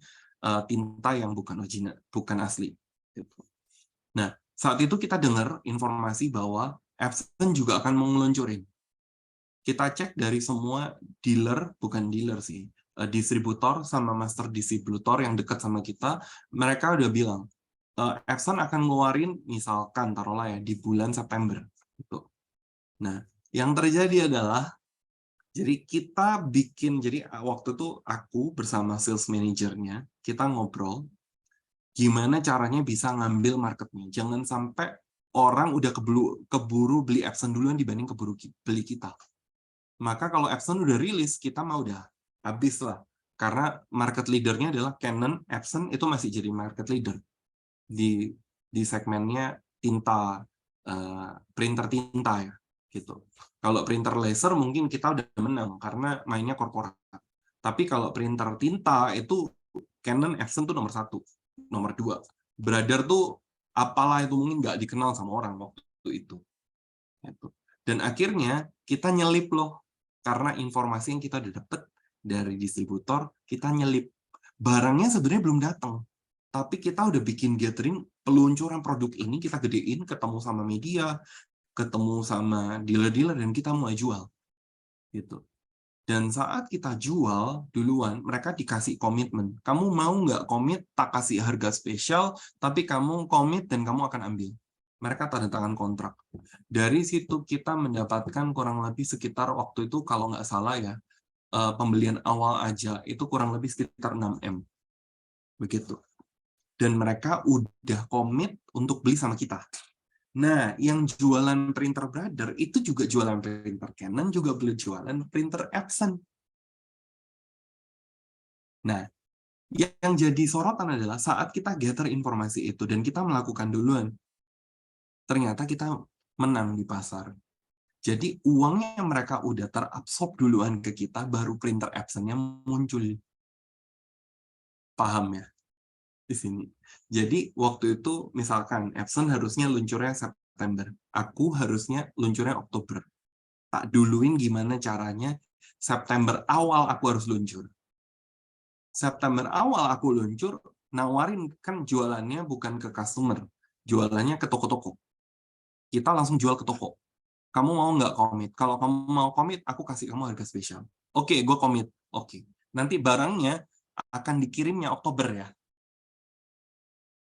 tinta yang bukan original, bukan asli. Gitu. Nah, saat itu kita dengar informasi bahwa Epson juga akan meluncurin. Kita cek dari semua dealer, bukan dealer sih, distributor sama master distributor yang dekat sama kita, mereka udah bilang, Epson akan ngeluarin misalkan taruhlah ya di bulan September. Gitu. Nah, yang terjadi adalah, jadi kita bikin, jadi waktu itu aku bersama sales manajernya, kita ngobrol, gimana caranya bisa ngambil marketnya. Jangan sampai orang udah keburu beli Epson duluan dibanding keburu beli kita. Maka kalau Epson udah rilis, kita mau udah habis lah. Karena market leader-nya adalah Canon, Epson itu masih jadi market leader di segmennya tinta, printer tinta ya. Gitu. Kalau printer laser mungkin kita udah menang karena mainnya korporat. Tapi kalau printer tinta itu Canon, Epson tuh nomor 1, nomor 2. Brother tuh apalah itu mungkin nggak dikenal sama orang waktu itu. Dan akhirnya kita nyelip loh, karena informasi yang kita udah dapet dari distributor, kita nyelip. Barangnya sebenarnya belum datang, tapi kita udah bikin gathering peluncuran produk ini, kita gedein, ketemu sama media, ketemu sama dealer-dealer, dan kita mulai jual. Gitu. Dan saat kita jual duluan, mereka dikasih komitmen. Kamu mau nggak komit, tak kasih harga spesial, tapi kamu komit dan kamu akan ambil. Mereka tanda tangan kontrak. Dari situ kita mendapatkan kurang lebih sekitar waktu itu, kalau nggak salah ya, pembelian awal aja itu kurang lebih sekitar 6M. Begitu. Dan mereka udah komit untuk beli sama kita. Nah, yang jualan printer Brother itu juga jualan printer Canon, juga beli jualan printer Epson. Nah, yang jadi sorotan adalah saat kita gather informasi itu dan kita melakukan duluan, ternyata kita menang di pasar. Jadi uangnya yang mereka udah terabsorb duluan ke kita, baru printer Epson-nya muncul. Paham ya? Di sini. Jadi waktu itu misalkan Epson harusnya luncurnya September, aku harusnya luncurnya Oktober. Tak duluin gimana caranya September awal aku harus luncur. September awal aku luncur, nawarin kan jualannya bukan ke customer, jualannya ke toko-toko. Kita langsung jual ke toko. Kamu mau nggak komit? Kalau kamu mau komit, aku kasih kamu harga spesial. Oke, gue komit. Oke. Nanti barangnya akan dikirimnya Oktober ya.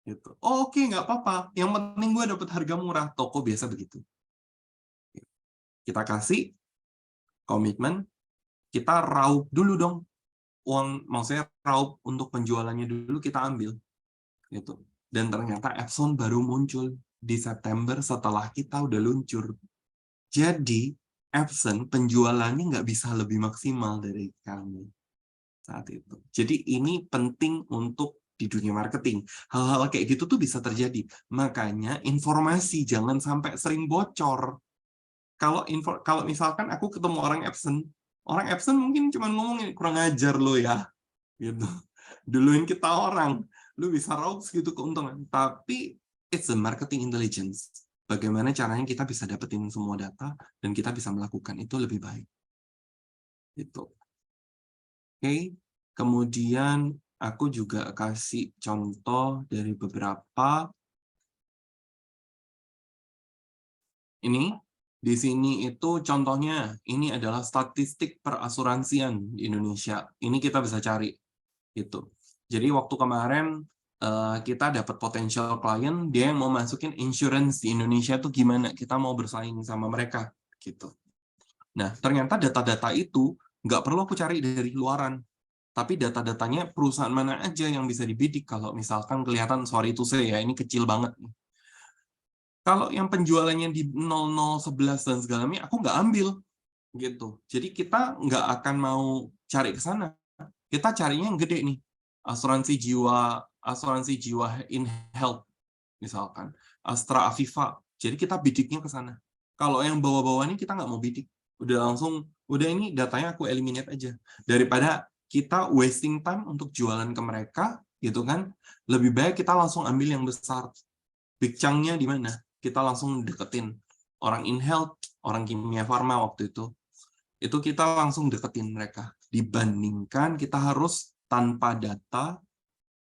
Gitu. Oh, oke, nggak apa-apa. Yang penting gue dapat harga murah. Toko biasa begitu. Kita kasih komitmen, kita raup dulu dong uang, maksudnya raup untuk penjualannya dulu kita ambil. Gitu. Dan ternyata Epson baru muncul di September setelah kita udah luncur. Jadi Epson penjualannya nggak bisa lebih maksimal dari kami saat itu. Jadi ini penting untuk di dunia marketing. Hal-hal kayak gitu tuh bisa terjadi. Makanya informasi jangan sampai sering bocor. Kalau misalkan aku ketemu orang Epson mungkin cuma ngomongin kurang ajar lo ya, gitu. Duluin kita orang, lu bisa raup segitu keuntungan. Tapi it's a marketing intelligence. Bagaimana caranya kita bisa dapetin semua data dan kita bisa melakukan itu lebih baik. Itu. Oke. Kemudian aku juga kasih contoh dari beberapa. Ini di sini itu contohnya, ini adalah statistik perasuransian di Indonesia. Ini kita bisa cari gitu. Jadi waktu kemarin kita dapat potential client, dia yang mau masukin insurance di Indonesia tuh gimana? Kita mau bersaing sama mereka gitu. Nah, ternyata data-data itu nggak perlu aku cari dari luaran. Tapi data-datanya perusahaan mana aja yang bisa dibidik kalau misalkan kelihatan, sorry itu saya ya, ini kecil banget. Kalau yang penjualannya di 0011 dan segala macam, aku nggak ambil gitu. Jadi kita nggak akan mau cari ke sana. Kita carinya yang gede nih. Asuransi jiwa in health misalkan, Astra Aviva. Jadi kita bidiknya ke sana. Kalau yang bawah-bawah ini kita nggak mau bidik. Udah langsung, udah ini datanya aku eliminate aja. Daripada kita wasting time untuk jualan ke mereka, gitu kan. Lebih baik kita langsung ambil yang besar. Big chunk-nya di mana? Kita langsung deketin. Orang in health, orang kimia farma waktu itu kita langsung deketin mereka. Dibandingkan kita harus tanpa data,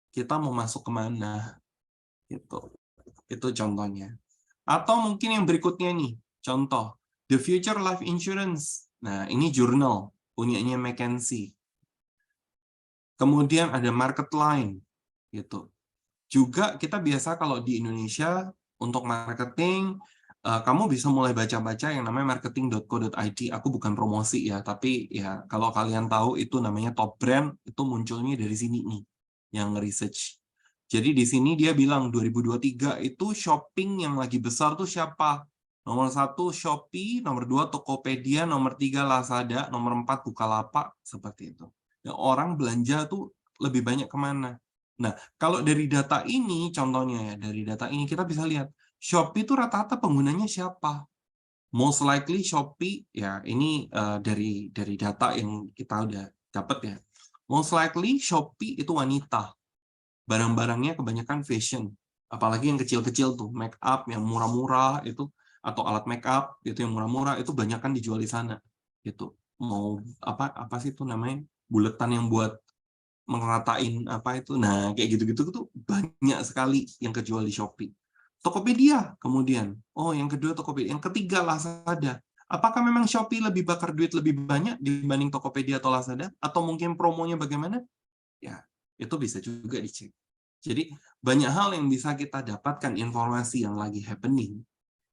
kita mau masuk kemana. Gitu. Itu contohnya. Atau mungkin yang berikutnya nih, contoh, The Future Life Insurance. Nah, ini jurnal, punyanya McKinsey. Kemudian ada Marketline, gitu. Juga kita biasa kalau di Indonesia, untuk marketing, kamu bisa mulai baca-baca yang namanya marketing.co.id. Aku bukan promosi ya, tapi ya kalau kalian tahu itu namanya top brand, itu munculnya dari sini nih, yang research. Jadi di sini dia bilang 2023 itu shopping yang lagi besar tuh siapa? Nomor 1 Shopee, nomor 2 Tokopedia, nomor 3 Lazada, nomor 4 Bukalapak, seperti itu. Ya, orang belanja tuh lebih banyak kemana? Nah, kalau dari data ini, contohnya ya, dari data ini kita bisa lihat, Shopee itu rata-rata penggunanya siapa? Most likely Shopee, ya ini dari data yang kita udah dapat ya. Most likely Shopee itu wanita. Barang-barangnya kebanyakan fashion. Apalagi yang kecil-kecil tuh, make up yang murah-murah itu, atau alat make up itu yang murah-murah itu banyak kan dijual di sana. Gitu. Mau apa sih itu namanya? Buletan yang buat mengeratain apa itu. Nah, kayak gitu-gitu tuh banyak sekali yang kejual di Shopee. Tokopedia kemudian. Oh, yang kedua Tokopedia. Yang ketiga Lazada. Apakah memang Shopee lebih bakar duit lebih banyak dibanding Tokopedia atau Lazada? Atau mungkin promonya bagaimana? Ya, itu bisa juga dicek. Jadi, banyak hal yang bisa kita dapatkan informasi yang lagi happening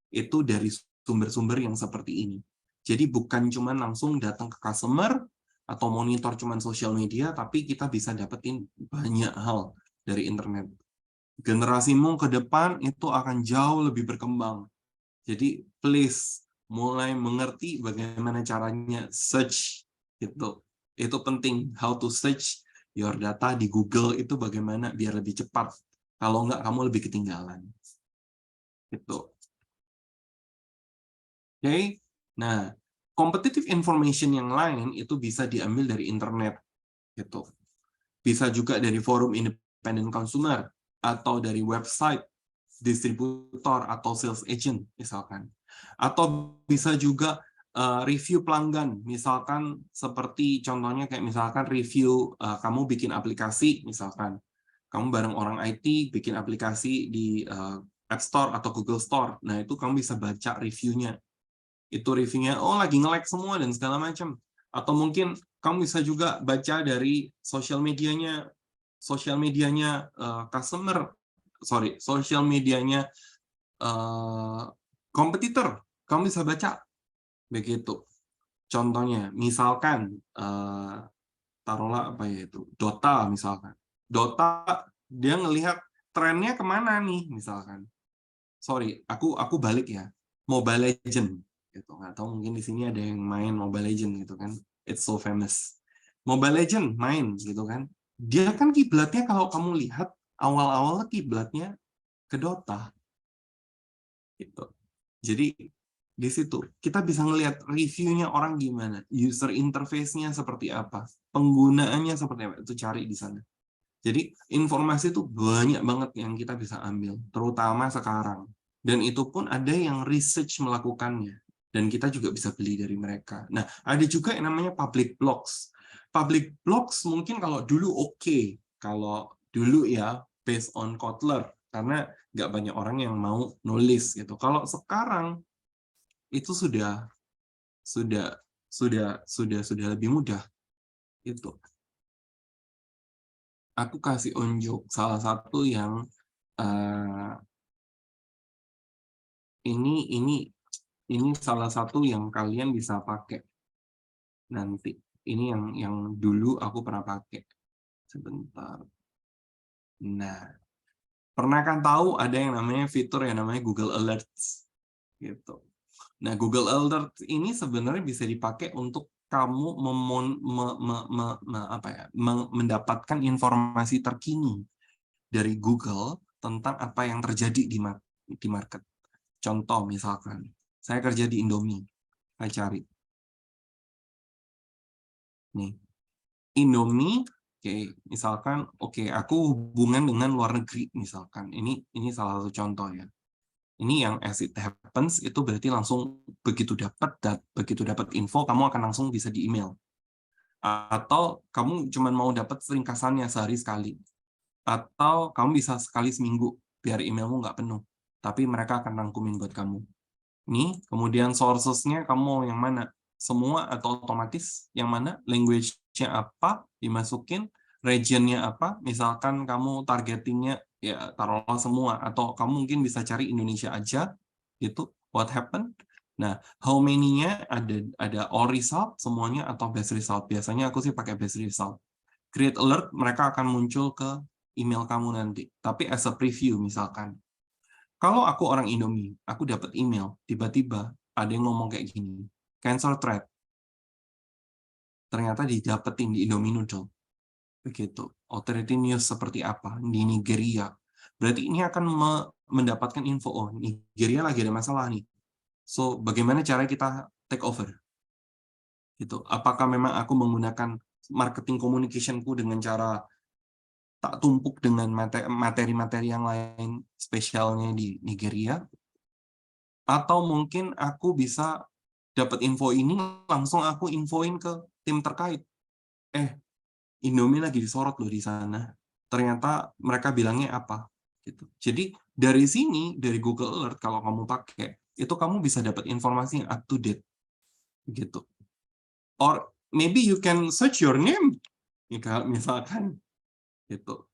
itu dari sumber-sumber yang seperti ini. Jadi bukan cuma langsung datang ke customer atau monitor cuma sosial media, tapi kita bisa dapetin banyak hal dari internet. Generasimu ke depan itu akan jauh lebih berkembang. Jadi please mulai mengerti bagaimana caranya search itu. Itu penting, how to search your data di Google itu bagaimana biar lebih cepat. Kalau enggak kamu lebih ketinggalan. Gitu. Oke, nah competitive information yang lain itu bisa diambil dari internet, gitu. Bisa juga dari forum independent consumer atau dari website distributor atau sales agent misalkan, atau bisa juga review pelanggan, misalkan seperti contohnya kayak misalkan review kamu bikin aplikasi, misalkan kamu bareng orang IT bikin aplikasi di App Store atau Google Store. Nah, itu kamu bisa baca reviewnya. Itu reviewnya, oh lagi nge-like semua dan segala macam. Atau mungkin kamu bisa juga baca dari sosial medianya sosial medianya kompetitor. Kamu bisa baca begitu. Contohnya, misalkan taruhlah apa ya itu, Dota misalkan. Dota dia ngelihat trennya kemana nih misalkan. Sorry, aku balik ya. Mobile Legend gitu. Nggak tahu mungkin di sini ada yang main Mobile Legend gitu kan. It's so famous. Mobile Legend main gitu kan. Dia kan kiblatnya kalau kamu lihat awal-awal kiblatnya ke Dota gitu. Jadi di situ kita bisa ngelihat reviewnya orang gimana, user interface-nya seperti apa, penggunaannya seperti apa, itu cari di sana. Jadi informasi itu banyak banget yang kita bisa ambil, terutama sekarang. Dan itu pun ada yang research melakukannya. Dan kita juga bisa beli dari mereka. Nah, ada juga yang namanya public blogs. Public blogs mungkin kalau dulu oke. Kalau dulu ya, based on Kotler. Karena nggak banyak orang yang mau nulis gitu. Kalau sekarang itu sudah lebih mudah itu. Aku kasih unjuk salah satu yang ini salah satu yang kalian bisa pakai nanti. Ini yang dulu aku pernah pakai. Sebentar. Nah, pernah kan tahu ada yang namanya fitur yang namanya Google Alerts gitu. Nah, Google Alerts ini sebenarnya bisa dipakai untuk kamu mendapatkan informasi terkini dari Google tentang apa yang terjadi di market. Contoh misalkan, saya kerja di Indomie, saya cari. Nih, Indomie, misalkan, aku hubungan dengan luar negeri, misalkan. Ini salah satu contoh ya. Ini yang as it happens, itu berarti langsung begitu dapat info, kamu akan langsung bisa di email. Atau kamu cuma mau dapat ringkasannya sehari sekali. Atau kamu bisa sekali seminggu, biar emailmu nggak penuh. Tapi mereka akan rangkumin buat kamu. Nih, kemudian sources-nya kamu mau yang mana? Semua atau otomatis? Yang mana? Language-nya apa? Dimasukin. Region-nya apa? Misalkan kamu targeting-nya ya taruhlah semua. Atau kamu mungkin bisa cari Indonesia aja. Gitu. What happened? Nah, how many-nya ada all result semuanya atau best result. Biasanya aku sih pakai best result. Create alert, mereka akan muncul ke email kamu nanti. Tapi as a preview misalkan. Kalau aku orang Indomie, aku dapat email, tiba-tiba ada yang ngomong kayak gini, cancel thread. Ternyata didapetin di Indomie Noodle. Begitu. Authority news seperti apa di Nigeria. Berarti ini akan mendapatkan info, oh Nigeria lagi ada masalah nih. So, bagaimana cara kita take over? Gitu. Apakah memang aku menggunakan marketing communication-ku dengan cara tak tumpuk dengan materi-materi yang lain spesialnya di Nigeria? Atau mungkin aku bisa dapat info ini langsung aku infoin ke tim terkait. Indomie lagi disorot loh di sana. Ternyata mereka bilangnya apa gitu. Jadi dari sini dari Google Alert kalau kamu pakai itu kamu bisa dapat informasi yang up to date gitu. Or maybe you can search your name misalkan gitu.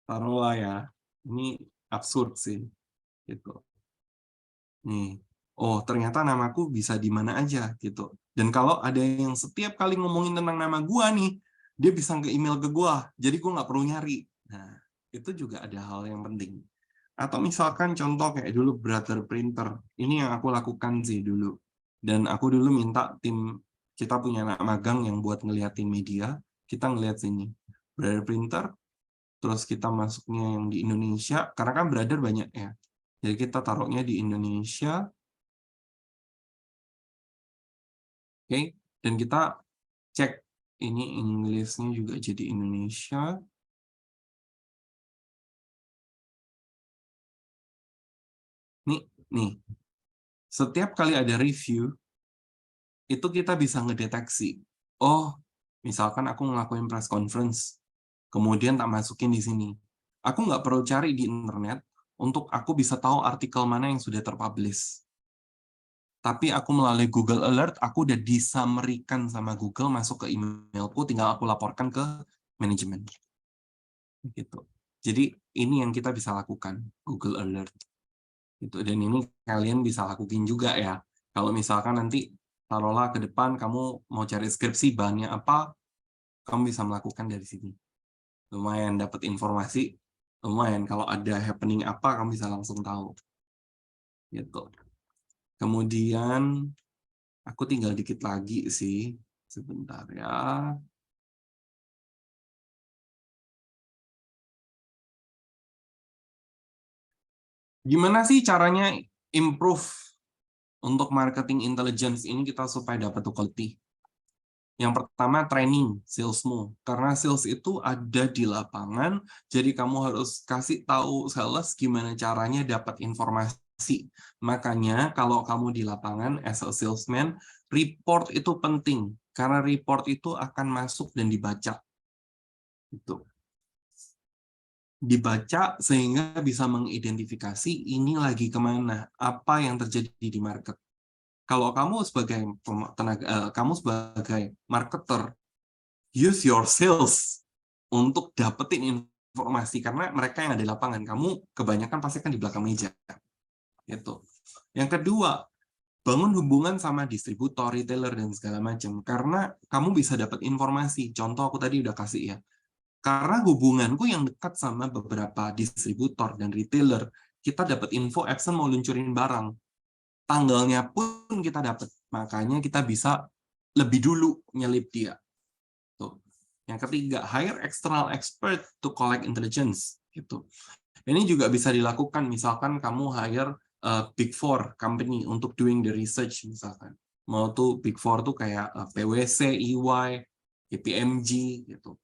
Taruhlah ya. Ini absurd sih gitu. Nih, oh ternyata namaku bisa di mana aja gitu. Dan kalau ada yang setiap kali ngomongin tentang nama gua nih, dia bisa ke email ke gua, jadi gua nggak perlu nyari. Nah, itu juga ada hal yang penting. Atau misalkan contoh kayak dulu Brother Printer, ini yang aku lakukan sih dulu. Dan aku dulu minta tim, kita punya anak magang yang buat ngeliatin media, kita ngeliat sini. Brother Printer, terus kita masuknya yang di Indonesia, karena kan Brother banyak ya. Jadi kita taruhnya di Indonesia, oke, dan kita cek ini Inggrisnya juga jadi Indonesia. Nih, setiap kali ada review, itu kita bisa ngedeteksi. Oh, misalkan aku ngelakuin press conference, kemudian tak masukin di sini. Aku nggak perlu cari di internet, untuk aku bisa tahu artikel mana yang sudah terpublish. Tapi aku melalui Google Alert, aku udah disummary-kan sama Google masuk ke emailku, tinggal aku laporkan ke manajemen. Gitu. Jadi ini yang kita bisa lakukan, Google Alert. Gitu. Dan ini kalian bisa lakukan juga ya. Kalau misalkan nanti taruhlah ke depan kamu mau cari skripsi bahannya apa, kamu bisa melakukan dari sini. Lumayan dapat informasi, lumayan kalau ada happening apa kamu bisa langsung tahu. Gitu. Kemudian aku tinggal dikit lagi sih. Sebentar ya. Gimana sih caranya improve untuk marketing intelligence ini kita supaya dapat quality? Yang pertama, training salesmu. Karena sales itu ada di lapangan, jadi kamu harus kasih tahu sales gimana caranya dapat informasi. Makanya kalau kamu di lapangan as a salesman, report itu penting. Karena report itu akan masuk dan dibaca. Itu dibaca sehingga bisa mengidentifikasi ini lagi kemana, apa yang terjadi di market. Kalau kamu sebagai kamu sebagai marketer, use your sales untuk dapetin informasi karena mereka yang ada di lapangan, kamu kebanyakan pasti kan di belakang meja. Gitu. Yang kedua, bangun hubungan sama distributor, retailer dan segala macam karena kamu bisa dapat informasi. Contoh aku tadi udah kasih ya. Karena hubunganku yang dekat sama beberapa distributor dan retailer, kita dapat info Epson mau luncurin barang. Tanggalnya pun kita dapat. Makanya kita bisa lebih dulu nyelip dia. Tuh. Yang ketiga, hire external expert to collect intelligence. Gitu. Ini juga bisa dilakukan, misalkan kamu hire Big Four company untuk doing the research, misalkan. Mau tuh Big Four tuh kayak PwC, EY, KPMG, gitu.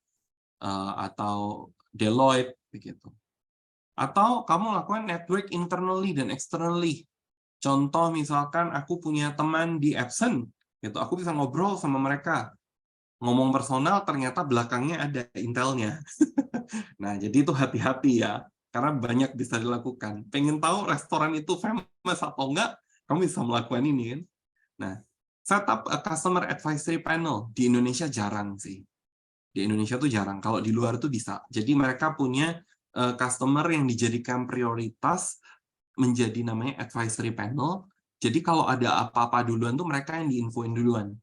Atau Deloitte begitu. Atau kamu lakukan network internally dan externally. Contoh misalkan aku punya teman di Epson, gitu. Aku bisa ngobrol sama mereka. Ngomong personal ternyata belakangnya ada intelnya. Nah, jadi itu hati-hati ya. Karena banyak bisa dilakukan. Pengen tahu restoran itu famous atau enggak, kamu bisa melakukan ini kan. Nah, setup a customer advisory panel di Indonesia jarang sih. Di Indonesia tuh jarang. Kalau di luar tuh bisa. Jadi mereka punya customer yang dijadikan prioritas menjadi namanya advisory panel. Jadi kalau ada apa-apa duluan tuh mereka yang diinfoin duluan.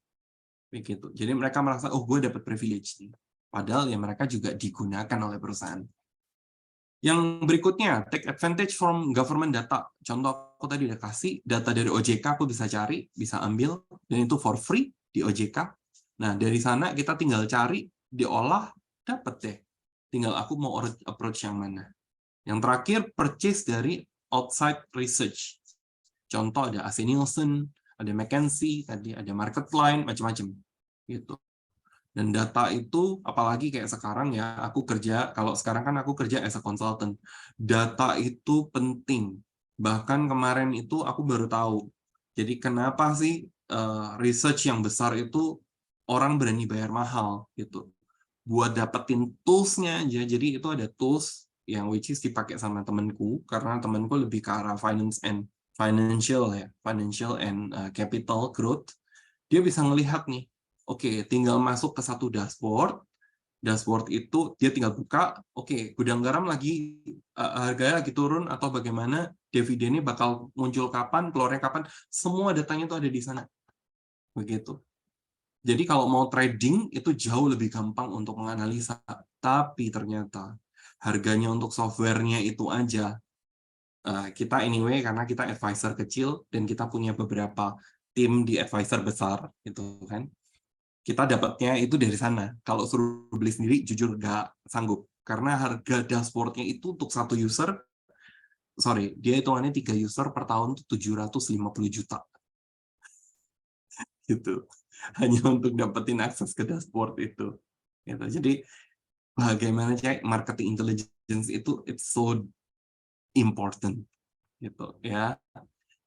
Begitu. Jadi mereka merasa, oh gue dapat privilege nih. Padahal ya mereka juga digunakan oleh perusahaan. Yang berikutnya, take advantage from government data. Contoh aku tadi udah kasih, data dari OJK aku bisa cari, bisa ambil, dan itu for free di OJK. Nah, dari sana kita tinggal cari, diolah, dapat deh. Tinggal aku mau approach yang mana. Yang terakhir, purchase dari outside research. Contoh ada AC Nielsen, ada McKinsey, tadi ada Marketline, macam-macam. Gitu. Dan data itu, apalagi kayak sekarang ya, aku kerja, kalau sekarang kan aku kerja as a consultant, data itu penting. Bahkan kemarin itu aku baru tahu. Jadi kenapa sih research yang besar itu orang berani bayar mahal gitu. Buat dapetin tools-nya aja, jadi itu ada tools yang which is dipakai sama temanku, karena temanku lebih ke arah finance and financial ya, financial and capital growth. Dia bisa ngelihat nih, oke, tinggal masuk ke satu dashboard. Dashboard itu dia tinggal buka, oke, gudang garam lagi harganya lagi turun atau bagaimana, dividennya bakal muncul kapan, keluarnya kapan, semua datanya itu ada di sana. Begitu. Jadi kalau mau trading itu jauh lebih gampang untuk menganalisa, tapi ternyata harganya untuk softwarenya itu aja kita anyway karena kita advisor kecil dan kita punya beberapa tim di advisor besar gitu kan. Kita dapatnya itu dari sana. Kalau suruh beli sendiri, jujur nggak sanggup. Karena harga dashboardnya itu untuk satu user, sorry, dia hitungannya 3 user per tahun itu 750 juta. Gitu. Hanya untuk dapetin akses ke dashboard itu. Gitu. Jadi, bagaimana cek marketing intelligence itu, it's so important. Gitu ya.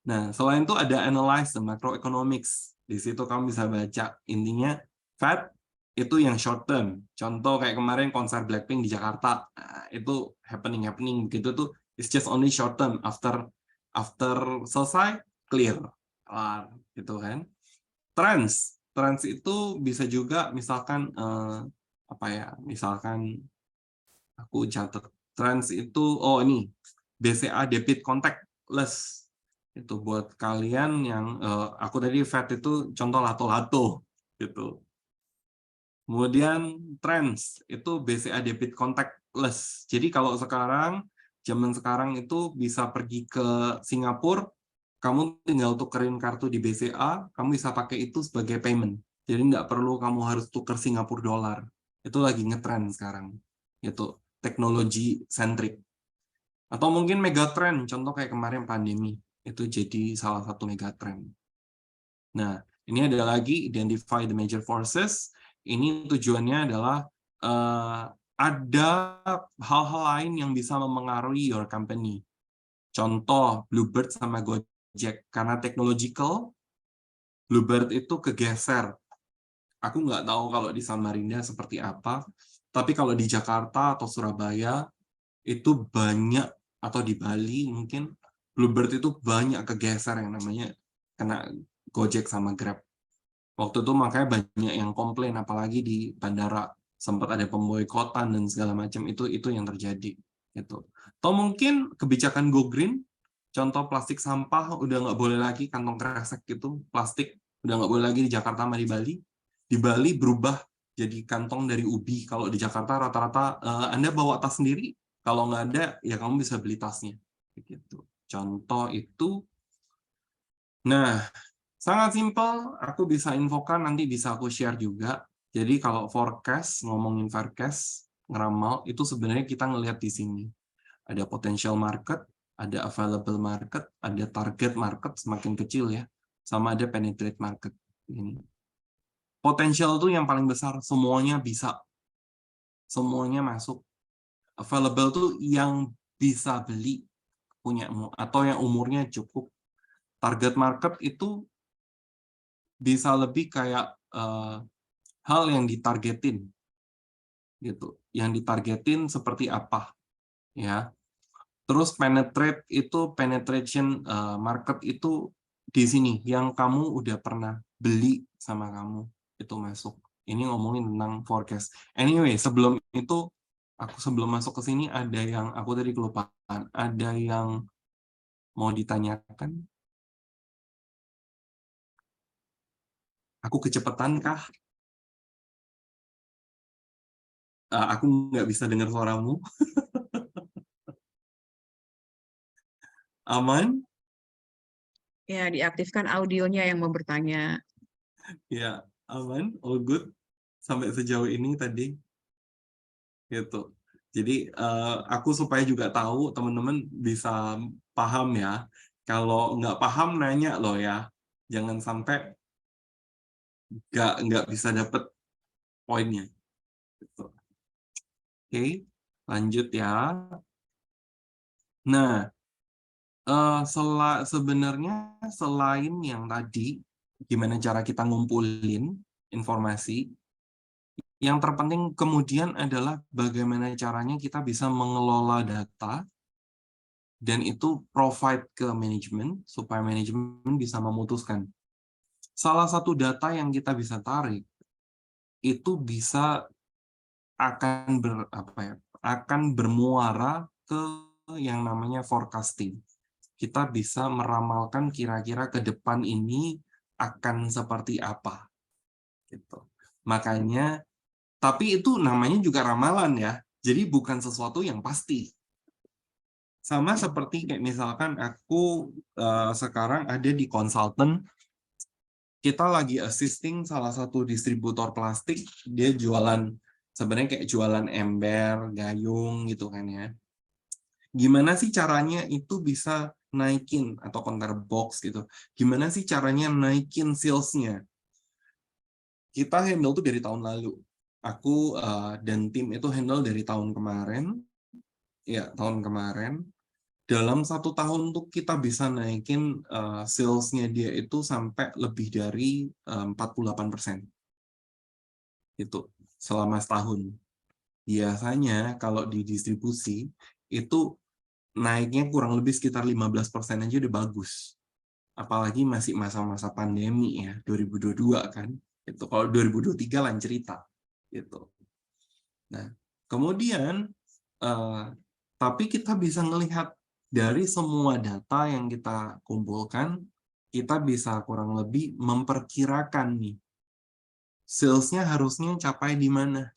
Nah, selain itu ada analyze the macroeconomics. Di situ kamu bisa baca intinya Fed itu yang short term. Contoh kayak kemarin konser Blackpink di Jakarta, nah, itu happening begitu tuh It's just only short term. After selesai, clear. Gitu kan. Trends itu bisa juga misalkan apa ya? Misalkan aku catat trends itu ini BCA debit contactless. Itu buat kalian yang aku tadi Fed itu contoh lato-lato gitu. Kemudian trends itu BCA debit contactless. Jadi kalau zaman sekarang itu bisa pergi ke Singapura, kamu tinggal tukerin kartu di BCA, kamu bisa pakai itu sebagai payment. Jadi nggak perlu kamu harus tuker Singapura dolar. Itu lagi ngetrend sekarang. Itu teknologi centric. Atau mungkin megatrend, contoh kayak kemarin pandemi. Itu jadi salah satu megatrend. Nah, ini ada lagi identify the major forces. Ini tujuannya adalah ada hal-hal lain yang bisa memengaruhi your company. Contoh Bluebird sama Gojek, karena technological, Bluebird itu kegeser. Aku nggak tahu kalau di Samarinda seperti apa, tapi kalau di Jakarta atau Surabaya itu banyak, atau di Bali mungkin Bluebird itu banyak kegeser yang namanya kena Gojek sama Grab. Waktu itu makanya banyak yang komplain, apalagi di bandara sempat ada pemboikotan dan segala macam, itu yang terjadi gitu. Atau mungkin kebijakan Go Green, contoh plastik sampah udah nggak boleh lagi, kantong kresek gitu plastik udah nggak boleh lagi di Jakarta sama di Bali. Di Bali berubah jadi kantong dari ubi. Kalau di Jakarta rata-rata Anda bawa tas sendiri, kalau nggak ada ya kamu bisa beli tasnya gitu. Contoh itu. Nah, sangat simpel, aku bisa infokan, nanti bisa aku share juga. Jadi kalau ngomongin forecast, ngeramal, itu sebenarnya kita ngelihat di sini. Ada potential market, ada available market, ada target market semakin kecil ya, sama ada penetrate market. Ini. Potential itu yang paling besar, semuanya bisa. Semuanya masuk. Available tuh yang bisa beli punyamu, atau yang umurnya cukup. Target market itu bisa lebih kayak hal yang ditargetin gitu, yang ditargetin seperti apa ya. Terus penetration market itu di sini yang kamu udah pernah beli sama kamu itu masuk. Ini ngomongin tentang forecast. Anyway, sebelum masuk ke sini ada yang aku tadi kelupaan, ada yang mau ditanyakan. Aku kecepatan kah? Aku nggak bisa dengar suaramu. Aman? Ya, diaktifkan audionya yang mau bertanya. Ya, aman, all good. Sampai sejauh ini tadi. Gitu. Jadi aku supaya juga tahu teman-teman bisa paham ya. Kalau nggak paham nanya loh ya. Jangan sampai nggak bisa dapet poinnya. Gitu. Oke, lanjut ya. Nah, sebenarnya selain yang tadi, gimana cara kita ngumpulin informasi, yang terpenting kemudian adalah bagaimana caranya kita bisa mengelola data dan itu provide ke manajemen supaya manajemen bisa memutuskan. Salah satu data yang kita bisa tarik itu bisa akan bermuara ke yang namanya forecasting. Kita bisa meramalkan kira-kira ke depan ini akan seperti apa gitu. Makanya, tapi itu namanya juga ramalan ya. Jadi bukan sesuatu yang pasti. Sama seperti kayak misalkan aku sekarang ada di konsultan, kita lagi assisting salah satu distributor plastik, dia sebenarnya kayak jualan ember, gayung gitu kan ya. Gimana sih caranya itu bisa naikin, atau container box gitu. Gimana sih caranya naikin salesnya? Kita handle tuh dari tahun lalu. Aku dan tim itu handle dari tahun kemarin. Ya, tahun kemarin. Dalam 1 tahun tuh kita bisa naikin sales-nya dia itu sampai lebih dari 48%. Itu selama setahun. Biasanya kalau di distribusi itu naiknya kurang lebih sekitar 15% aja udah bagus. Apalagi masih masa-masa pandemi ya, 2022 kan. Itu kalau 2023 lain cerita. Gitu. Nah, kemudian tapi kita bisa melihat dari semua data yang kita kumpulkan, kita bisa kurang lebih memperkirakan nih, sales-nya harusnya capai di mana.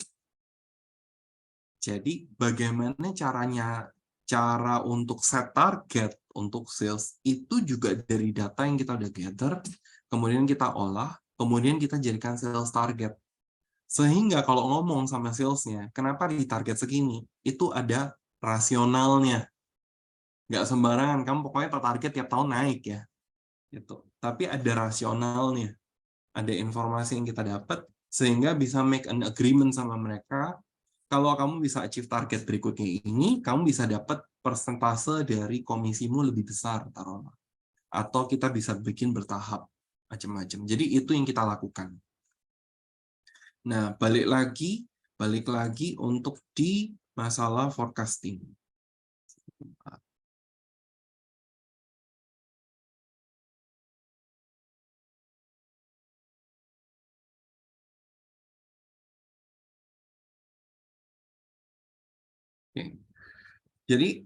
Jadi bagaimana cara untuk set target untuk sales itu juga dari data yang kita udah gather, kemudian kita olah, kemudian kita jadikan sales target. Sehingga kalau ngomong sama salesnya, kenapa di target segini? Itu ada rasionalnya. Nggak sembarangan, kamu pokoknya target tiap tahun naik ya. Gitu. Tapi ada rasionalnya. Ada informasi yang kita dapat, sehingga bisa make an agreement sama mereka. Kalau kamu bisa achieve target berikutnya ini, kamu bisa dapat persentase dari komisimu lebih besar, taruhlah. Atau kita bisa bikin bertahap, macam-macam. Jadi itu yang kita lakukan. Nah, balik lagi untuk di masalah forecasting. Oke. Jadi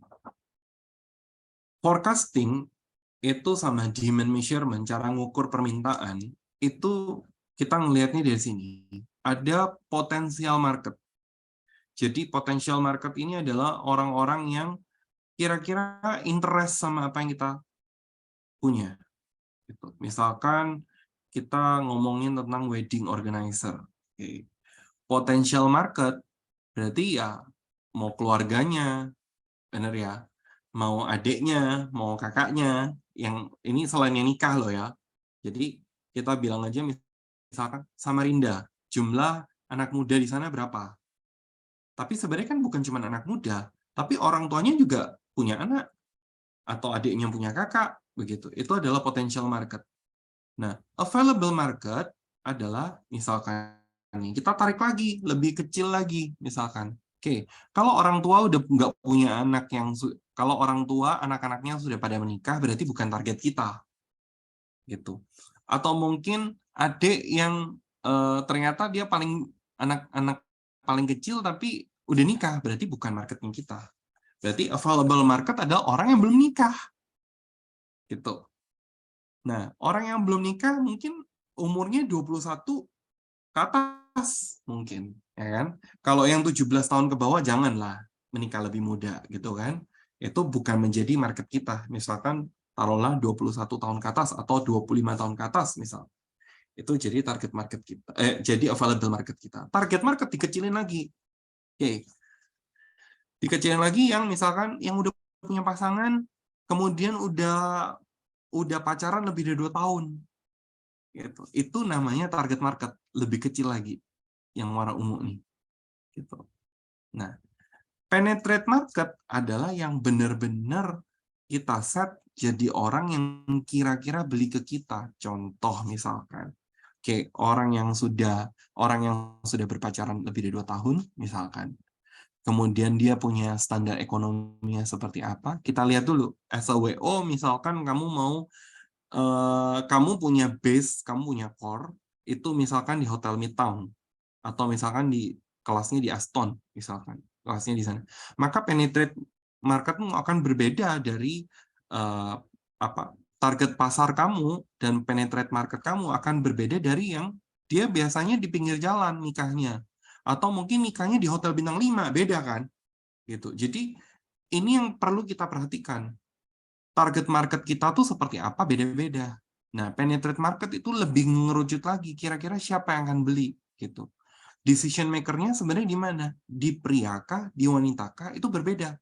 forecasting itu sama demand measurement, cara ngukur permintaan, itu kita ngelihatnya dari sini. Ada potensial market. Jadi potensial market ini adalah orang-orang yang kira-kira interest sama apa yang kita punya. Gitu. Misalkan kita ngomongin tentang wedding organizer. Oke. Potential market berarti ya mau keluarganya, bener ya, mau adiknya, mau kakaknya, yang ini selain yang nikah loh ya. Jadi kita bilang aja misalkan Samarinda, jumlah anak muda di sana berapa? Tapi sebenarnya kan bukan cuma anak muda, tapi orang tuanya juga punya anak atau adiknya punya kakak, begitu. Itu adalah potential market. Nah, available market adalah misalkan kita tarik lagi, lebih kecil lagi, misalkan. Oke, kalau orang tua udah nggak punya anak kalau orang tua anak-anaknya sudah pada menikah, berarti bukan target kita, gitu. Atau mungkin adik yang ternyata dia anak-anak paling kecil tapi udah nikah, berarti bukan marketnya kita. Berarti available market adalah orang yang belum nikah, gitu. Nah, orang yang belum nikah mungkin umurnya 21 ke atas mungkin, ya kan? Kalau yang 17 tahun ke bawah janganlah menikah lebih muda gitu kan. Itu bukan menjadi market kita. Misalkan taruhlah 21 tahun ke atas atau 25 tahun ke atas misal. Itu jadi target market kita. Jadi available market kita. Target market dikecilin lagi. Oke. Dikecilin lagi yang misalkan yang udah punya pasangan kemudian udah pacaran lebih dari 2 tahun. Gitu. Itu namanya target market, lebih kecil lagi yang warna ungu nih. Gitu. Nah, penetrate market adalah yang benar-benar kita set jadi orang yang kira-kira beli ke kita. Contoh misalkan, orang yang sudah berpacaran lebih dari 2 tahun misalkan. Kemudian dia punya standar ekonominya seperti apa? Kita lihat dulu. As a WO misalkan kamu punya base, kamu punya core, itu misalkan di Hotel Midtown, atau misalkan kelasnya di Aston, misalkan, kelasnya di sana. Maka penetrate marketmu akan berbeda dari target pasar kamu dan penetrate market kamu akan berbeda dari yang dia biasanya di pinggir jalan nikahnya. Atau mungkin nikahnya di Hotel Bintang 5, beda kan? Gitu. Jadi ini yang perlu kita perhatikan. Target market kita tuh seperti apa beda-beda. Nah, penetrate market itu lebih ngerucut lagi, kira-kira siapa yang akan beli gitu. Decision maker-nya sebenarnya di mana? Di pria kah, di wanita kah? Itu berbeda.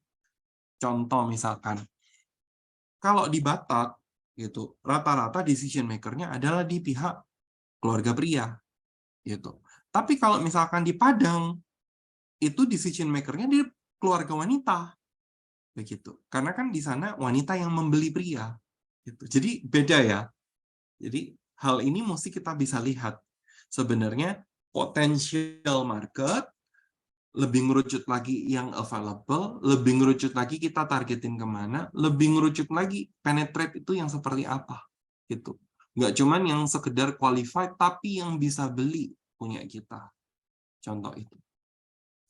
Contoh misalkan, kalau di Batak gitu, rata-rata decision maker-nya adalah di pihak keluarga pria gitu. Tapi kalau misalkan di Padang, itu decision maker-nya di keluarga wanita begitu. Karena kan di sana wanita yang membeli pria gitu. Jadi beda ya. Jadi hal ini mesti kita bisa lihat sebenarnya potential market lebih ngerucut lagi yang available, lebih ngerucut lagi kita targetin kemana, lebih ngerucut lagi penetrate itu yang seperti apa, gitu. Nggak cuman yang sekedar qualified, tapi yang bisa beli punya kita. Contoh itu.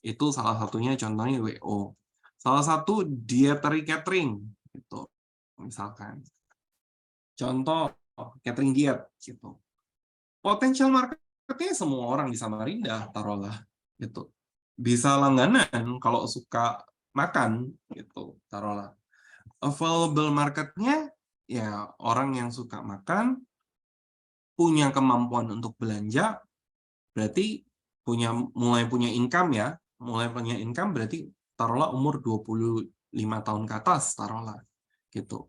Itu salah satunya contohnya WO. Salah satu dietary catering, gitu. Misalkan. Contoh catering diet, gitu. Potential marketnya semua orang di Samarinda, taruhlah. Gitu. Bisa langganan kalau suka makan, gitu, taruhlah. Available marketnya, ya orang yang suka makan, punya kemampuan untuk belanja, berarti mulai punya income ya, mulai punya income berarti taruhlah umur 25 tahun ke atas, taruhlah. Gitu.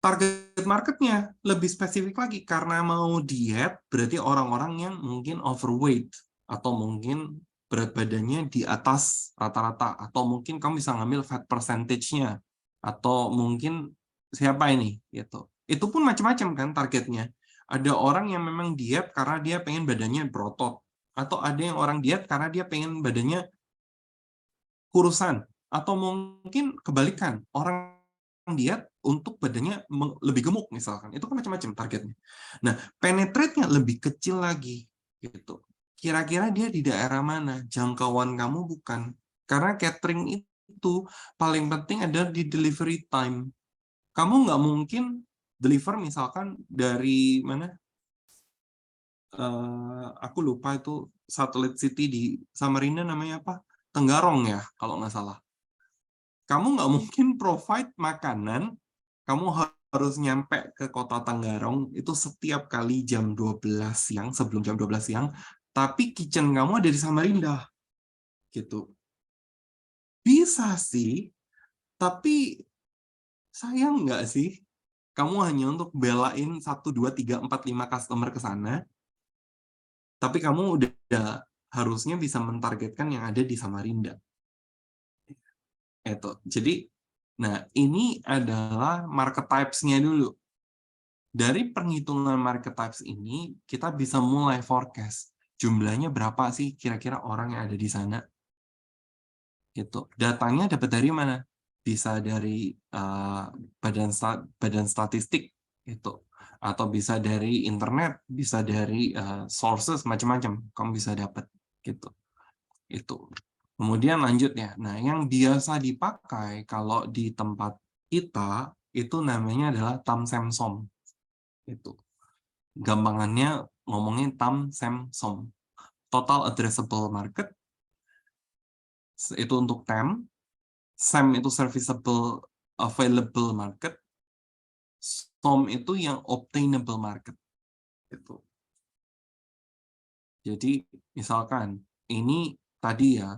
Target marketnya lebih spesifik lagi, karena mau diet berarti orang-orang yang mungkin overweight atau mungkin berat badannya di atas rata-rata, atau mungkin kamu bisa ngambil fat percentage-nya, atau mungkin siapa ini gitu. Itu pun macam-macam kan targetnya. Ada orang yang memang diet karena dia pengen badannya berotot, atau ada yang orang diet karena dia pengen badannya kurusan, atau mungkin kebalikan, orang diet untuk badannya lebih gemuk misalkan. Itu kan macam-macam targetnya. Nah, penetrate-nya lebih kecil lagi gitu. Kira-kira dia di daerah mana? Jangkauan kamu bukan. Karena catering itu paling penting adalah di delivery time. Kamu nggak mungkin deliver misalkan dari mana? Aku lupa itu Satellite City di Samarinda namanya apa? Tenggarong ya, kalau nggak salah. Kamu nggak mungkin provide makanan, kamu harus nyampe ke kota Tenggarong itu setiap kali jam 12 siang, sebelum jam 12 siang, tapi kitchen kamu ada di Samarinda. Gitu. Bisa sih, tapi sayang nggak sih? Kamu hanya untuk belain 1, 2, 3, 4, 5 customer ke sana, tapi kamu udah harusnya bisa mentargetkan yang ada di Samarinda. Jadi, nah ini adalah market types-nya dulu. Dari perhitungan market types ini, kita bisa mulai forecast. Jumlahnya berapa sih kira-kira orang yang ada di sana? Gitu. Datanya dapat dari mana? Bisa dari badan statistik, gitu. Atau bisa dari internet, bisa dari sources macam-macam. Kamu bisa dapat. Gitu. Itu. Kemudian lanjut ya. Nah, yang biasa dipakai kalau di tempat kita, itu namanya adalah TAM-SEM-SOM. Itu. Gampangannya ngomongin TAM, SEM, SOM. Total Addressable Market, itu untuk TAM. SEM itu Serviceable Available Market. SOM itu yang Obtainable Market. Itu. Jadi, misalkan, ini tadi ya,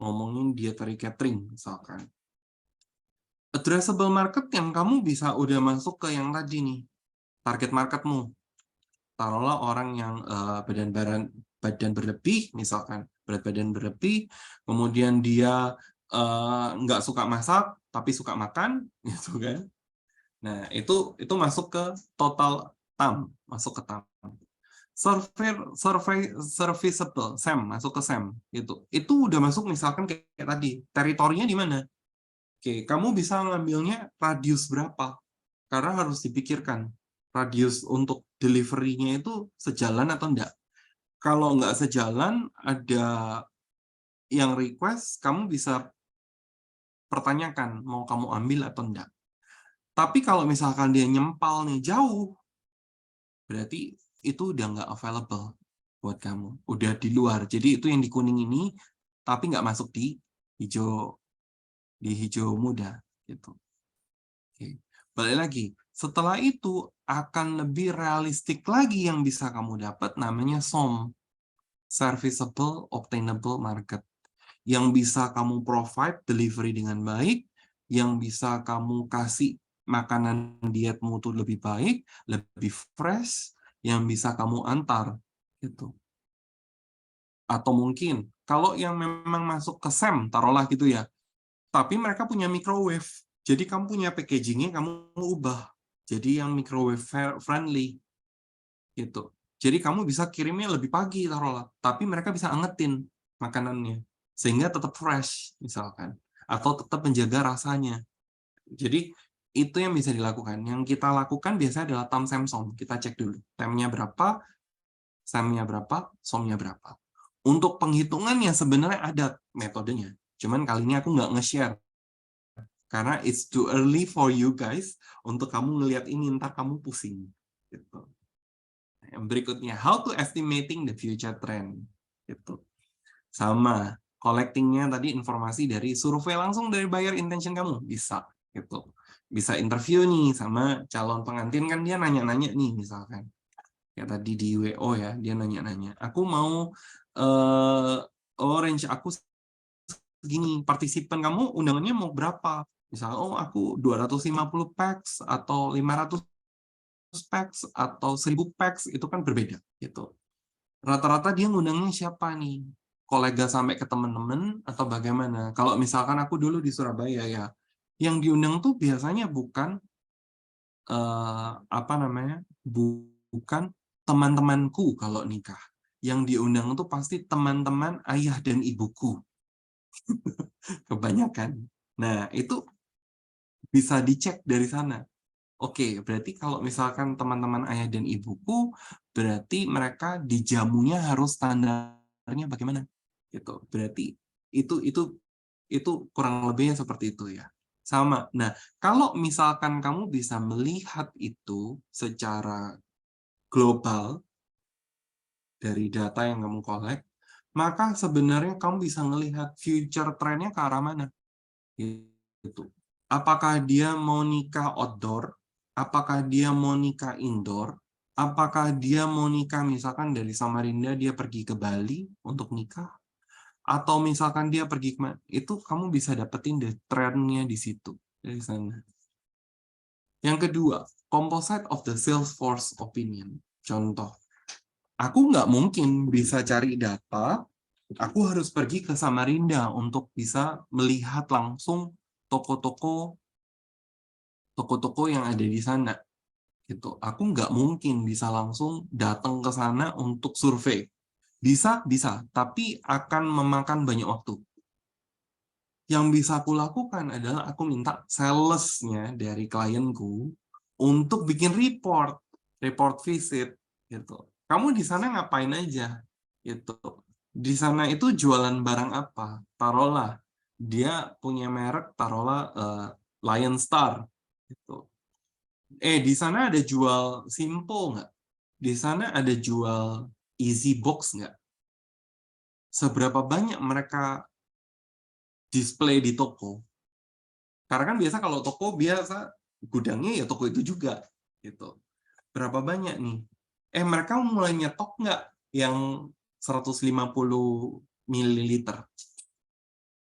ngomongin dietary catering, misalkan. Addressable market yang kamu bisa udah masuk ke yang tadi nih, target marketmu. Taruhlah orang yang badan berlebih, misalkan berat badan berlebih, kemudian dia nggak suka masak tapi suka makan, gitu kan. Nah, itu masuk ke total TAM, masuk ke TAM. Serviceable, SEM, masuk ke SEM, gitu. Itu udah masuk misalkan kayak tadi, teritorinya di mana? Oke, kamu bisa ngambilnya radius berapa? Karena harus dipikirkan radius untuk delivery-nya itu sejalan atau enggak. Kalau nggak sejalan, ada yang request, kamu bisa pertanyakan mau kamu ambil atau enggak. Tapi kalau misalkan dia nyempal nih jauh, berarti itu udah nggak available buat kamu. Udah di luar. Jadi itu yang di kuning ini, tapi nggak masuk di hijau muda. Gitu. Oke. Balik lagi, setelah itu akan lebih realistik lagi yang bisa kamu dapat, namanya SOM, Serviceable Obtainable Market, yang bisa kamu provide delivery dengan baik, yang bisa kamu kasih makanan dietmu tuh lebih baik, lebih fresh, yang bisa kamu antar, gitu. Atau mungkin kalau yang memang masuk ke SEM, taruhlah gitu ya, tapi mereka punya microwave. Jadi kamu punya packagingnya kamu ubah jadi yang microwave friendly gitu. Jadi kamu bisa kirimnya lebih pagi taruhlah, tapi mereka bisa angetin makanannya sehingga tetap fresh misalkan, atau tetap menjaga rasanya. Jadi itu yang bisa dilakukan. Yang kita lakukan biasanya adalah time samsung. Kita cek dulu time-nya berapa, SAM-nya berapa, SOM-nya berapa. Untuk penghitungannya sebenarnya ada metodenya. Cuman kali ini aku nggak nge-share. Karena it's too early for you guys untuk kamu ngelihat ini, ntar kamu pusing. Gitu. Yang berikutnya, how to estimating the future trend. Gitu. Sama, collecting-nya tadi informasi dari survei langsung dari buyer intention kamu. Bisa. Gitu. Bisa interview nih sama calon pengantin, kan dia nanya-nanya nih misalkan. Ya tadi di WO ya, dia nanya-nanya. Aku mau range aku segini, partisipan kamu undangannya mau berapa? Misalnya, oh aku 250 packs atau 500 packs atau 1000 packs, itu kan berbeda gitu. Rata-rata dia ngundangnya siapa nih? Kolega sampai ke teman-teman atau bagaimana? Kalau misalkan aku dulu di Surabaya ya, yang diundang tuh biasanya bukan apa namanya? Bukan teman-temanku kalau nikah. Yang diundang itu pasti teman-teman ayah dan ibuku. Kebanyakan. Nah, itu bisa dicek dari sana. Oke, berarti kalau misalkan teman-teman ayah dan ibuku, berarti mereka di jamunya harus standarnya bagaimana? Gitu. Berarti itu kurang lebihnya seperti itu ya. Sama. Nah, kalau misalkan kamu bisa melihat itu secara global dari data yang kamu collect, maka sebenarnya kamu bisa melihat future trend-nya ke arah mana. Gitu. Apakah dia mau nikah outdoor? Apakah dia mau nikah indoor? Apakah dia mau nikah misalkan dari Samarinda dia pergi ke Bali untuk nikah? Atau misalkan dia pergi kemana? Itu kamu bisa dapetin the trend-nya di situ. Dari sana. Yang kedua, composite of the Salesforce opinion. Contoh, aku nggak mungkin bisa cari data, aku harus pergi ke Samarinda untuk bisa melihat langsung toko-toko yang ada di sana. Gitu. Aku nggak mungkin bisa langsung datang ke sana untuk survei. Bisa, tapi akan memakan banyak waktu. Yang bisa aku lakukan adalah aku minta sales-nya dari klienku untuk bikin report visit gitu. Kamu di sana ngapain aja gitu. Di sana itu jualan barang apa? Taruhlah dia punya merek, taruhlah Lion Star gitu. Di sana ada jual Simpo nggak? Di sana ada jual Easy Box nggak? Seberapa banyak mereka display di toko? Karena kan biasa kalau toko biasa gudangnya ya toko itu juga gitu. Berapa banyak nih? Mereka mulai nyetok nggak yang 150 ml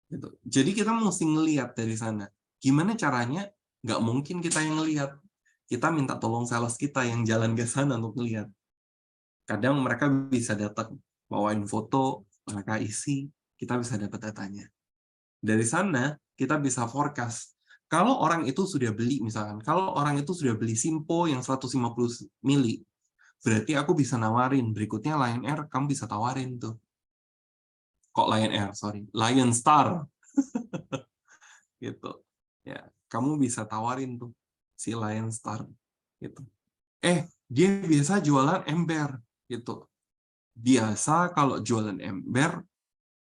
gitu. Jadi kita mesti ngelihat dari sana. Gimana caranya? Nggak mungkin kita yang ngelihat. Kita minta tolong sales kita yang jalan ke sana untuk ngelihat. Kadang mereka bisa datang bawain foto, mereka isi, kita bisa dapat datanya. Dari sana kita bisa forecast. Kalau orang itu sudah beli misalkan, kalau orang itu sudah beli Simpo yang 150 mili, berarti aku bisa nawarin berikutnya Lion Air, kamu bisa tawarin tuh. Kok Lion Air, sorry, Lion Star. Gitu. Ya, kamu bisa tawarin tuh si Lion Star gitu. Dia biasa jualan ember gitu. Biasa kalau jualan ember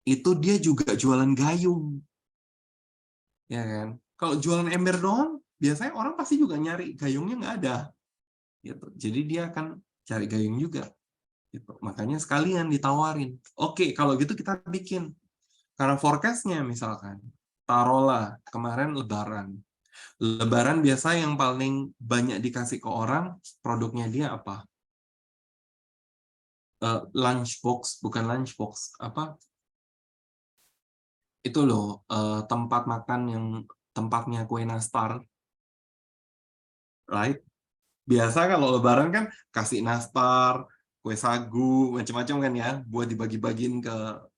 itu dia juga jualan gayung. Ya kan? Kalau jualan ember doang, biasanya orang pasti juga nyari gayungnya nggak ada. Gitu. Jadi dia akan cari gayung juga. Gitu. Makanya sekalian ditawarin. Oke, kalau gitu kita bikin. Karena forecast-nya misalkan, taruhlah kemarin Lebaran. Lebaran biasa yang paling banyak dikasih ke orang, produknya dia apa? Lunchbox, bukan lunchbox. Apa? Itu loh, tempat makan yang tempatnya kue nastar. Right? Biasa kalau Lebaran kan kasih nastar, kue sagu, macam-macam kan ya, buat dibagi-bagiin ke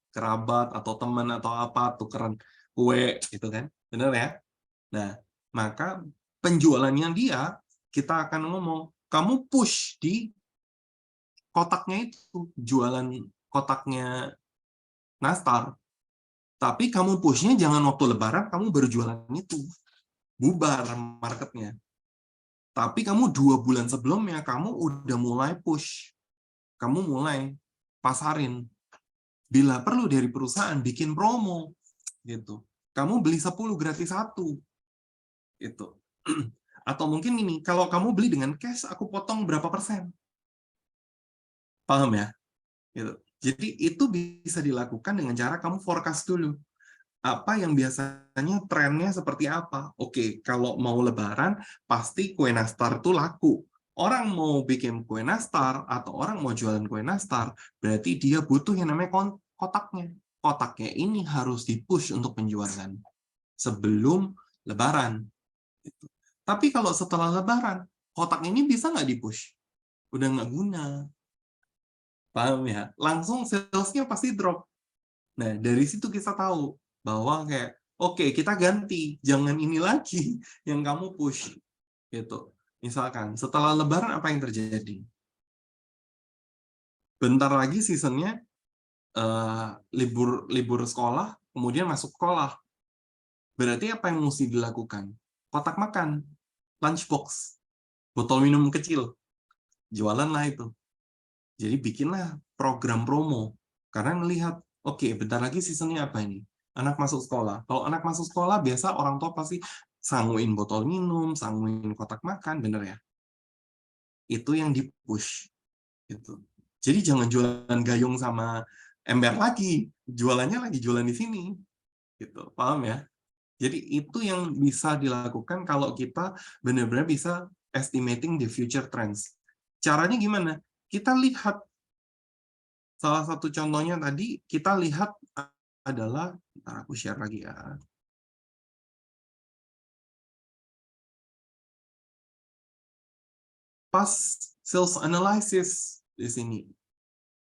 kerabat atau teman atau apa, tukeran kue gitu kan, bener ya? Nah, maka penjualannya dia, kita akan ngomong, kamu push di kotaknya itu, jualan kotaknya nastar, Tapi kamu push-nya jangan waktu lebaran, kamu baru jualan itu. Bubar marketnya. Tapi kamu 2 bulan sebelumnya, kamu udah mulai push. Kamu mulai pasarin. Bila perlu dari perusahaan, bikin promo. Gitu. Kamu beli 10 gratis 1. Itu. Atau mungkin ini, kalau kamu beli dengan cash, aku potong berapa persen. Paham ya? Gitu. Jadi itu bisa dilakukan dengan cara kamu forecast dulu. Apa yang biasanya trennya seperti apa? Oke, kalau mau lebaran, pasti kue nastar itu laku. Orang mau bikin kue nastar, atau orang mau jualan kue nastar, berarti dia butuh yang namanya kotaknya. Kotaknya ini harus di-push untuk penjualan sebelum lebaran. Tapi kalau setelah lebaran, kotak ini bisa nggak di-push? Udah nggak guna. Paham ya? Langsung sales-nya pasti drop. Nah, dari situ kita tahu bahwa kayak, oke, kita ganti. Jangan ini lagi yang kamu push. Gitu. Misalkan, setelah lebaran apa yang terjadi? Bentar lagi seasonnya libur sekolah, kemudian masuk sekolah. Berarti apa yang mesti dilakukan? Kotak makan, lunchbox, botol minum kecil. Jualan lah itu. Jadi bikinlah program promo. Karena melihat, oke, bentar lagi seasonnya apa ini? Anak masuk sekolah. Kalau anak masuk sekolah, biasa orang tua pasti sanguin botol minum, sanguin kotak makan, bener ya? Itu yang di-push. Gitu. Jadi jangan jualan gayung sama ember lagi. Jualannya lagi jualan di sini. Gitu. Paham ya? Jadi itu yang bisa dilakukan kalau kita benar-benar bisa estimating the future trends. Caranya gimana? Kita lihat. Salah satu contohnya tadi kita lihat adalah, ntar aku share lagi ya. Pas sales analysis di sini.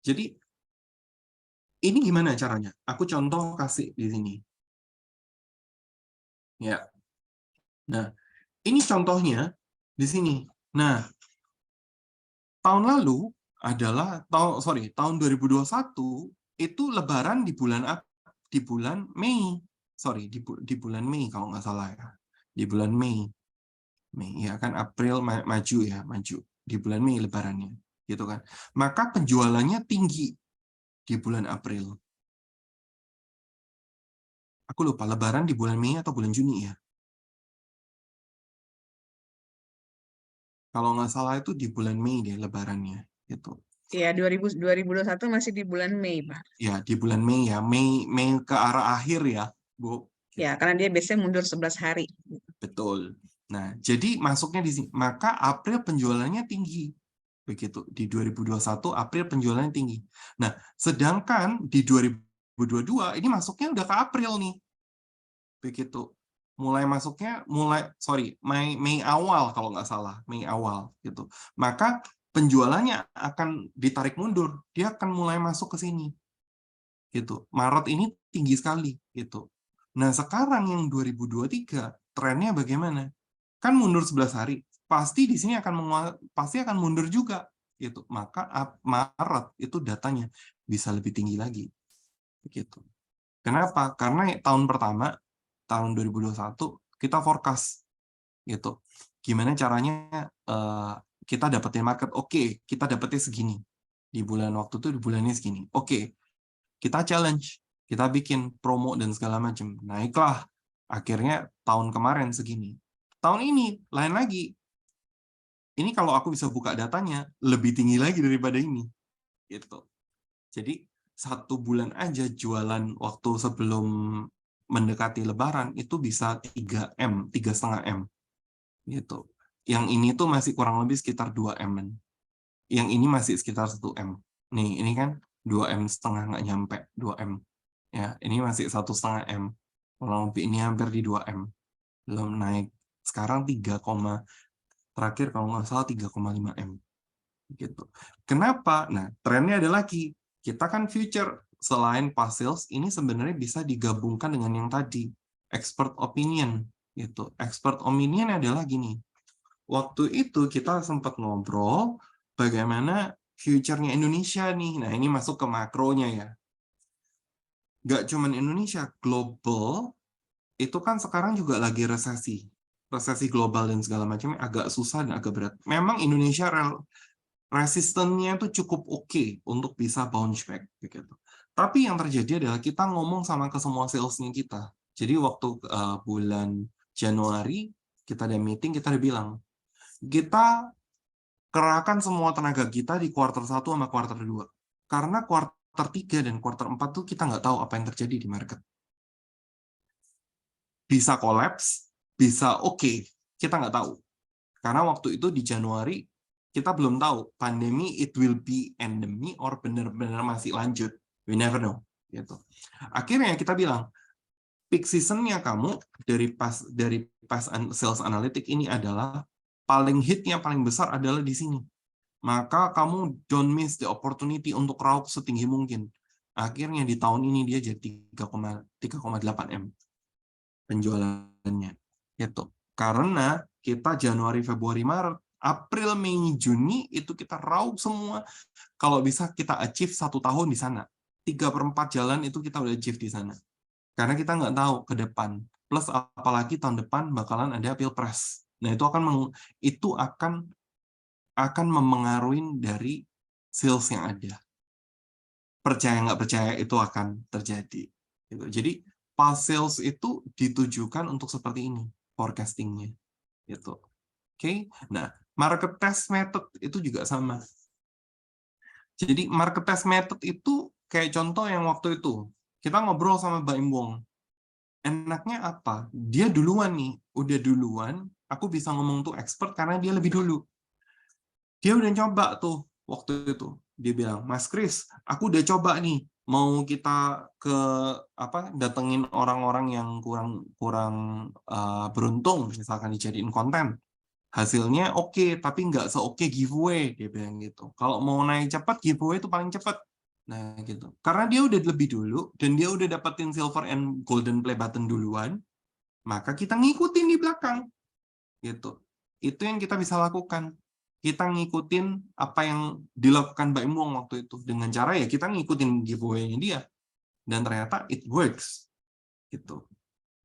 Jadi ini gimana caranya? Aku contoh kasih di sini. Ya. Nah, ini contohnya di sini. Nah, tahun lalu adalah tahun 2021 itu lebaran di bulan Mei. Sorry, di bulan Mei kalau nggak salah ya. Di bulan Mei. Ya kan April maju di bulan Mei lebarannya gitu kan, maka penjualannya tinggi di bulan April. Aku lupa lebaran di bulan Mei atau bulan Juni ya, kalau nggak salah itu di bulan Mei deh lebarannya gitu. Ya, 2021 masih di bulan Mei, Pak. Ya di bulan Mei ya, Mei ke arah akhir ya Bu. Ya, karena dia biasanya mundur 11 hari. Betul. Nah, jadi masuknya di sini, maka April penjualannya tinggi. Begitu. Di 2021 April penjualannya tinggi. Nah, sedangkan di 2022 ini masuknya udah ke April nih. Begitu. Mei awal kalau nggak salah, Mei awal gitu. Maka penjualannya akan ditarik mundur. Dia akan mulai masuk ke sini. Gitu. Maret ini tinggi sekali gitu. Nah, sekarang yang 2023 trennya bagaimana? Kan mundur 11 hari. Pasti di sini pasti akan mundur juga gitu. Maka Maret itu datanya bisa lebih tinggi lagi. Begitu. Kenapa? Karena tahun pertama tahun 2021 kita forecast gitu. Gimana caranya kita dapetin market? Oke, kita dapetnya segini. Di bulan waktu itu di bulannya segini. Oke, kita challenge, kita bikin promo dan segala macam. Naiklah. Akhirnya tahun kemarin segini. Tahun ini lain lagi. Ini kalau aku bisa buka datanya lebih tinggi lagi daripada ini. Gitu. Jadi 1 bulan aja jualan waktu sebelum mendekati Lebaran itu bisa 3M, 3,5M. Gitu. Yang ini tuh masih kurang lebih sekitar 2M. Yang ini masih sekitar 1M. Nih, ini kan 2M setengah nggak nyampe 2M. Ya, ini masih 1,5M. Kurang lebih ini hampir di 2M. Belum naik. Sekarang terakhir kalau nggak salah 3,5M. Gitu. Kenapa? Nah, trennya ada lagi. Kita kan future selain past sales ini sebenarnya bisa digabungkan dengan yang tadi, expert opinion gitu. Expert opinion adalah gini. Waktu itu kita sempat ngobrol bagaimana future-nya Indonesia nih. Nah, ini masuk ke makronya ya. nggak cuman Indonesia, global itu kan sekarang juga lagi resesi global dan segala macamnya agak susah dan agak berat. Memang Indonesia resistennya itu cukup oke untuk bisa bounce back begitu. Tapi yang terjadi adalah kita ngomong sama ke semua salesnya kita. Jadi waktu bulan Januari kita ada meeting, kita ada bilang kita kerahkan semua tenaga kita di kuartal 1 sama kuartal 2. Karena kuartal 3 dan kuartal 4 tuh kita nggak tahu apa yang terjadi di market. Bisa collapse, bisa oke, kita nggak tahu. Karena waktu itu di Januari kita belum tahu pandemi it will be endemi or benar-benar masih lanjut. We never know. Gitu. Akhirnya kita bilang peak seasonnya kamu dari pas sales analytic ini adalah paling hitnya paling besar adalah di sini. Maka kamu don't miss the opportunity untuk raup setinggi mungkin. Akhirnya di tahun ini dia jadi 3,8 M penjualannya. Gitu. Karena kita Januari, Februari, Maret, April, Mei, Juni itu kita raup semua. Kalau bisa kita achieve 1 tahun di sana. 3/4 jalan itu kita udah achieve di sana. Karena kita nggak tahu ke depan. Plus apalagi tahun depan bakalan ada pilpres. Nah itu akan memengaruhi dari sales yang ada. Percaya nggak percaya itu akan terjadi. Gitu. Jadi pas sales itu ditujukan untuk seperti ini forecastingnya. Gitu. Oke. Nah, market test method itu juga sama. Jadi market test method itu kayak contoh yang waktu itu kita ngobrol sama Mbak Imbong. Enaknya apa? Dia duluan nih, udah duluan. Aku bisa ngomong tuh expert karena dia lebih dulu. Dia udah coba tuh waktu itu. Dia bilang, Mas Kris, aku udah coba nih. Mau kita datengin orang-orang yang kurang kurang beruntung, misalkan dijadiin konten. Hasilnya oke, tapi nggak se-oke giveaway, dia bilang gitu. Kalau mau naik cepat, giveaway itu paling cepat. Nah, gitu. Karena dia udah lebih dulu, dan dia udah dapetin silver and golden play button duluan, maka kita ngikutin di belakang. Gitu. Itu yang kita bisa lakukan. Kita ngikutin apa yang dilakukan Mbak Imong waktu itu. Dengan cara ya kita ngikutin giveaway-nya dia. Dan ternyata it works. Gitu.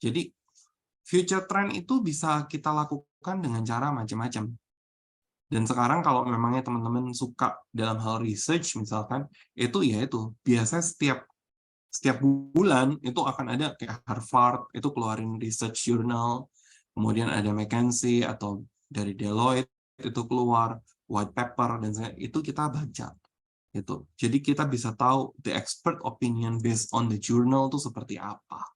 Jadi, future trend itu bisa kita lakukan dengan cara macam-macam. Dan sekarang kalau memangnya teman-teman suka dalam hal research misalkan, itu biasanya setiap bulan itu akan ada kayak Harvard itu keluarin research journal, kemudian ada McKinsey atau dari Deloitte itu keluar white paper dan itu kita baca itu. Jadi kita bisa tahu the expert opinion based on the journal itu seperti apa.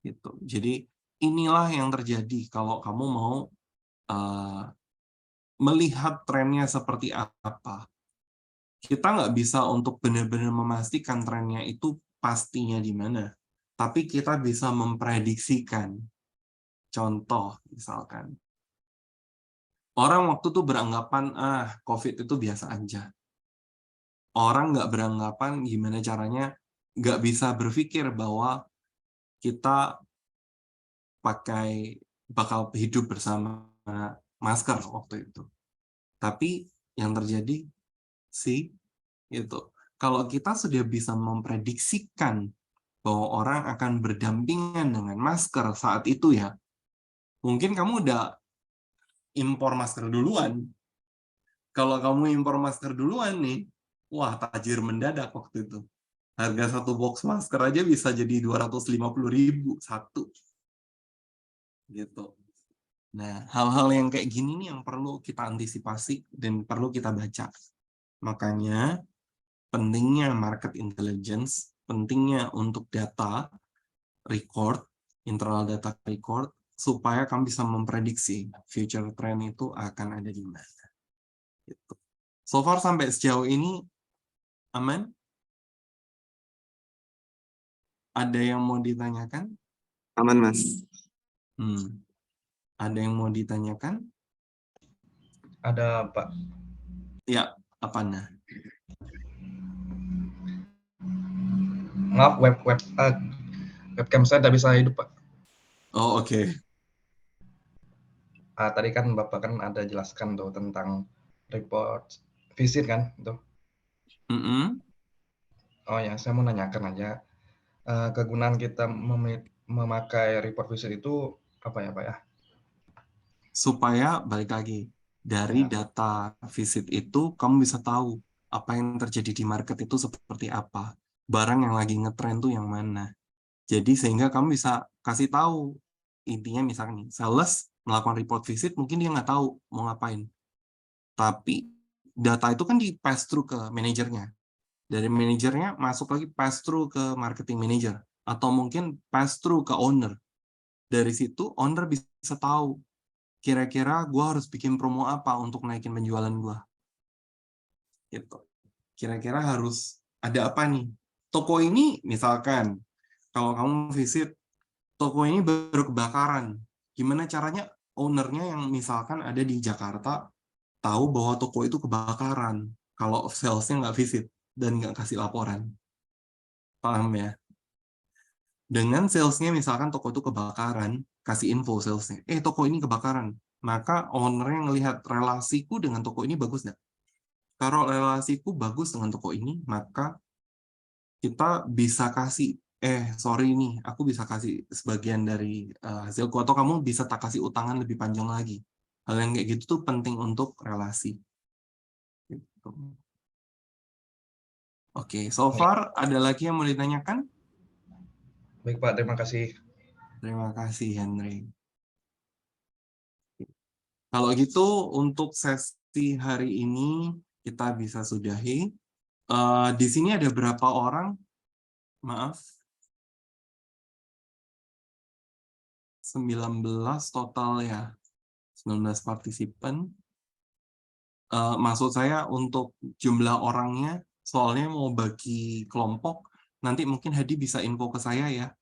Gitu. Jadi inilah yang terjadi kalau kamu mau melihat trennya seperti apa. Kita nggak bisa untuk benar-benar memastikan trennya itu pastinya di mana. Tapi kita bisa memprediksikan. Contoh, misalkan. Orang waktu itu beranggapan, COVID itu biasa aja. Orang nggak beranggapan gimana caranya, nggak bisa berpikir bahwa kita bakal hidup bersama masker waktu itu. Tapi yang terjadi sih itu kalau kita sudah bisa memprediksikan bahwa orang akan berdampingan dengan masker saat itu ya, mungkin kamu udah impor masker duluan. Kalau kamu impor masker duluan nih, wah tajir mendadak waktu itu. Harga satu box masker aja bisa jadi 250.000 satu. Gitu. Nah, hal-hal yang kayak gini nih yang perlu kita antisipasi dan perlu kita baca. Makanya pentingnya market intelligence, pentingnya untuk data record, internal data record, supaya kamu bisa memprediksi future trend itu akan ada di mana. Gitu. So far sampai sejauh ini aman? Ada yang mau ditanyakan? Aman, Mas. Ada yang mau ditanyakan? Ada, Pak. Ya, apa nah? Maaf, webcam saya tidak bisa hidup, Pak. Oh, oke. Tadi kan Bapak kan ada jelaskan tuh tentang report visit kan, tuh. Mm-mm. Oh ya, saya mau nanyakan aja. kegunaan kita memakai report visit itu apa ya Pak ya? Supaya balik lagi dari Ya. data visit itu kamu bisa tahu apa yang terjadi di market itu seperti apa, barang yang lagi ngetren tuh yang mana. Jadi sehingga kamu bisa kasih tahu, intinya misalnya nih, sales melakukan report visit mungkin dia nggak tahu mau ngapain, tapi data itu kan di pass through ke manajernya, dari manajernya masuk lagi pass through ke marketing manager, atau mungkin pass through ke owner. Dari situ owner bisa tahu kira-kira gue harus bikin promo apa untuk naikin penjualan gue. Gitu. Kira-kira harus ada apa nih? Toko ini misalkan, kalau kamu visit, toko ini baru kebakaran. Gimana caranya ownernya yang misalkan ada di Jakarta tahu bahwa toko itu kebakaran kalau salesnya nggak visit dan nggak kasih laporan. Paham ya? Dengan salesnya misalkan toko itu kebakaran, kasih info salesnya, toko ini kebakaran. Maka ownernya ngelihat relasiku dengan toko ini bagus nggak? Kalau relasiku bagus dengan toko ini, maka kita bisa kasih, sorry nih, aku bisa kasih sebagian dari hasilku, atau kamu bisa tak kasih utangan lebih panjang lagi. Hal yang kayak gitu tuh penting untuk relasi. Gitu. Oke, so far ada lagi yang mau ditanyakan? Baik Pak, terima kasih. Terima kasih, Henry. Kalau gitu, untuk sesi hari ini kita bisa sudahi. Di sini ada berapa orang? Maaf. 19 total ya. 19 partisipan. Maksud saya untuk jumlah orangnya, soalnya mau bagi kelompok, nanti mungkin Hadi bisa info ke saya ya,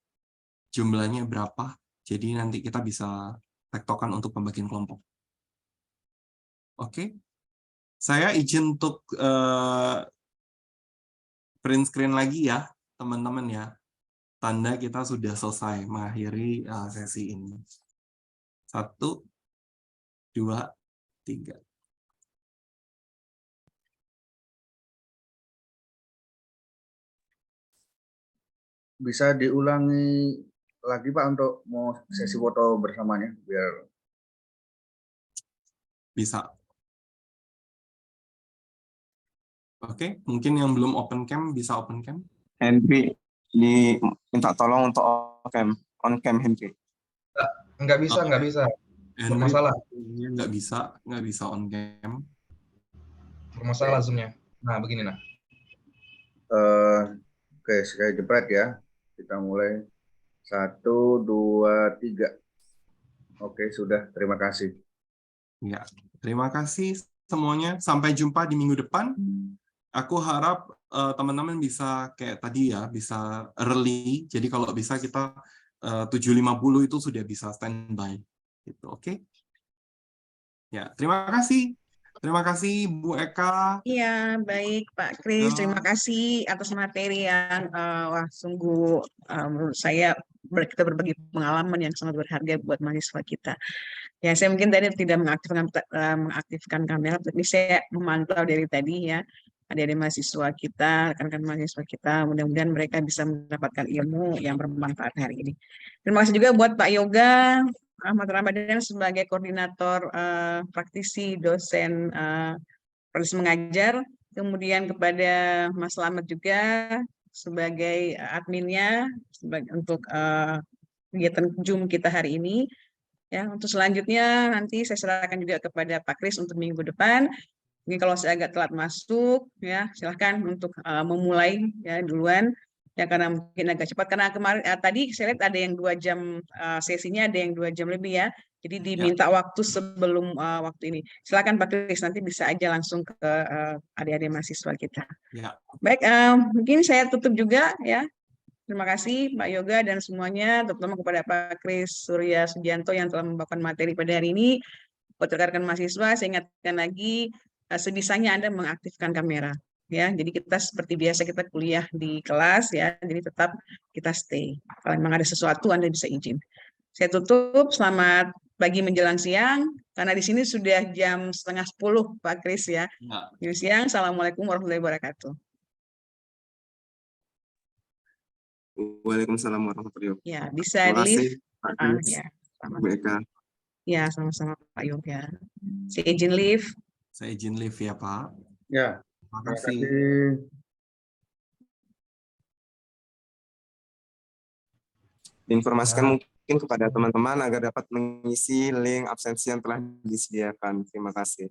jumlahnya berapa. Jadi nanti kita bisa tektokan untuk pembagian kelompok. Oke. Saya izin untuk print screen lagi ya, teman-teman ya. Tanda kita sudah selesai mengakhiri sesi ini. 1, 2, 3. Bisa diulangi lagi Pak untuk mau sesi foto bersamanya biar Bisa. Oke, mungkin yang belum open cam bisa open cam. Henry diminta tolong untuk on cam Henry. Nggak bisa. Henry Bermasalah. nggak bisa on cam. Bermasalah Zoom-nya. Nah, begini nah. oke, saya jepret ya. Kita mulai 1, 2, 3. Oke, sudah. Terima kasih. Ya, terima kasih semuanya. Sampai jumpa di minggu depan. Aku harap teman-teman bisa kayak tadi ya, bisa early. Jadi kalau bisa kita 7.50 itu sudah bisa standby. Gitu, oke? Ya, terima kasih. Terima kasih Bu Eka. Iya, baik Pak Kris. Terima kasih atas materi yang wah sungguh menurut saya kita berbagi pengalaman yang sangat berharga buat mahasiswa kita. Ya, saya mungkin tadi tidak mengaktifkan kamera, tapi saya memantau dari tadi ya. Ada mahasiswa kita, rekan-rekan mahasiswa kita, mudah-mudahan mereka bisa mendapatkan ilmu yang bermanfaat hari ini. Terima kasih juga buat Pak Yoga Ahmad Ramadan sebagai koordinator praktisi dosen proses mengajar, kemudian kepada Mas Slamet juga sebagai adminnya untuk kegiatan Zoom kita hari ini. Ya, untuk selanjutnya nanti saya serahkan juga kepada Pak Kris untuk minggu depan. Mungkin kalau saya agak telat masuk, ya silahkan untuk memulai ya duluan. Ya karena mungkin agak cepat karena kemarin tadi saya lihat ada yang 2 jam sesinya, ada yang 2 jam lebih ya. Jadi diminta waktu sebelum waktu ini. Silakan Pak Kris, nanti bisa aja langsung ke adik-adik mahasiswa kita. Ya. Baik, mungkin saya tutup juga ya. Terima kasih Pak Yoga dan semuanya, terutama kepada Pak Kris Surya Sugianto yang telah membawakan materi pada hari ini. Buat rekan-rekan mahasiswa, saya ingatkan lagi, sebisanya Anda mengaktifkan kamera. Ya, jadi kita seperti biasa kita kuliah di kelas ya, jadi tetap kita stay. Kalau memang ada sesuatu Anda bisa izin. Saya tutup, selamat pagi menjelang siang, karena di sini sudah jam 9:30 Pak Kris ya. Jam siang, Assalamualaikum warahmatullahi wabarakatuh. Waalaikumsalam warahmatullahi wabarakatuh. Ya, bisa Terima kasih, live. Pak Ah, Kris, ya, Bu Eka. ya, sama-sama Pak Yoga. Saya izin live. Saya izin live ya, Pak. Ya, Terima terima kasih. kasih. Diinformasikan Ya. mungkin kepada teman-teman agar dapat mengisi link absensi yang telah disediakan. Terima kasih.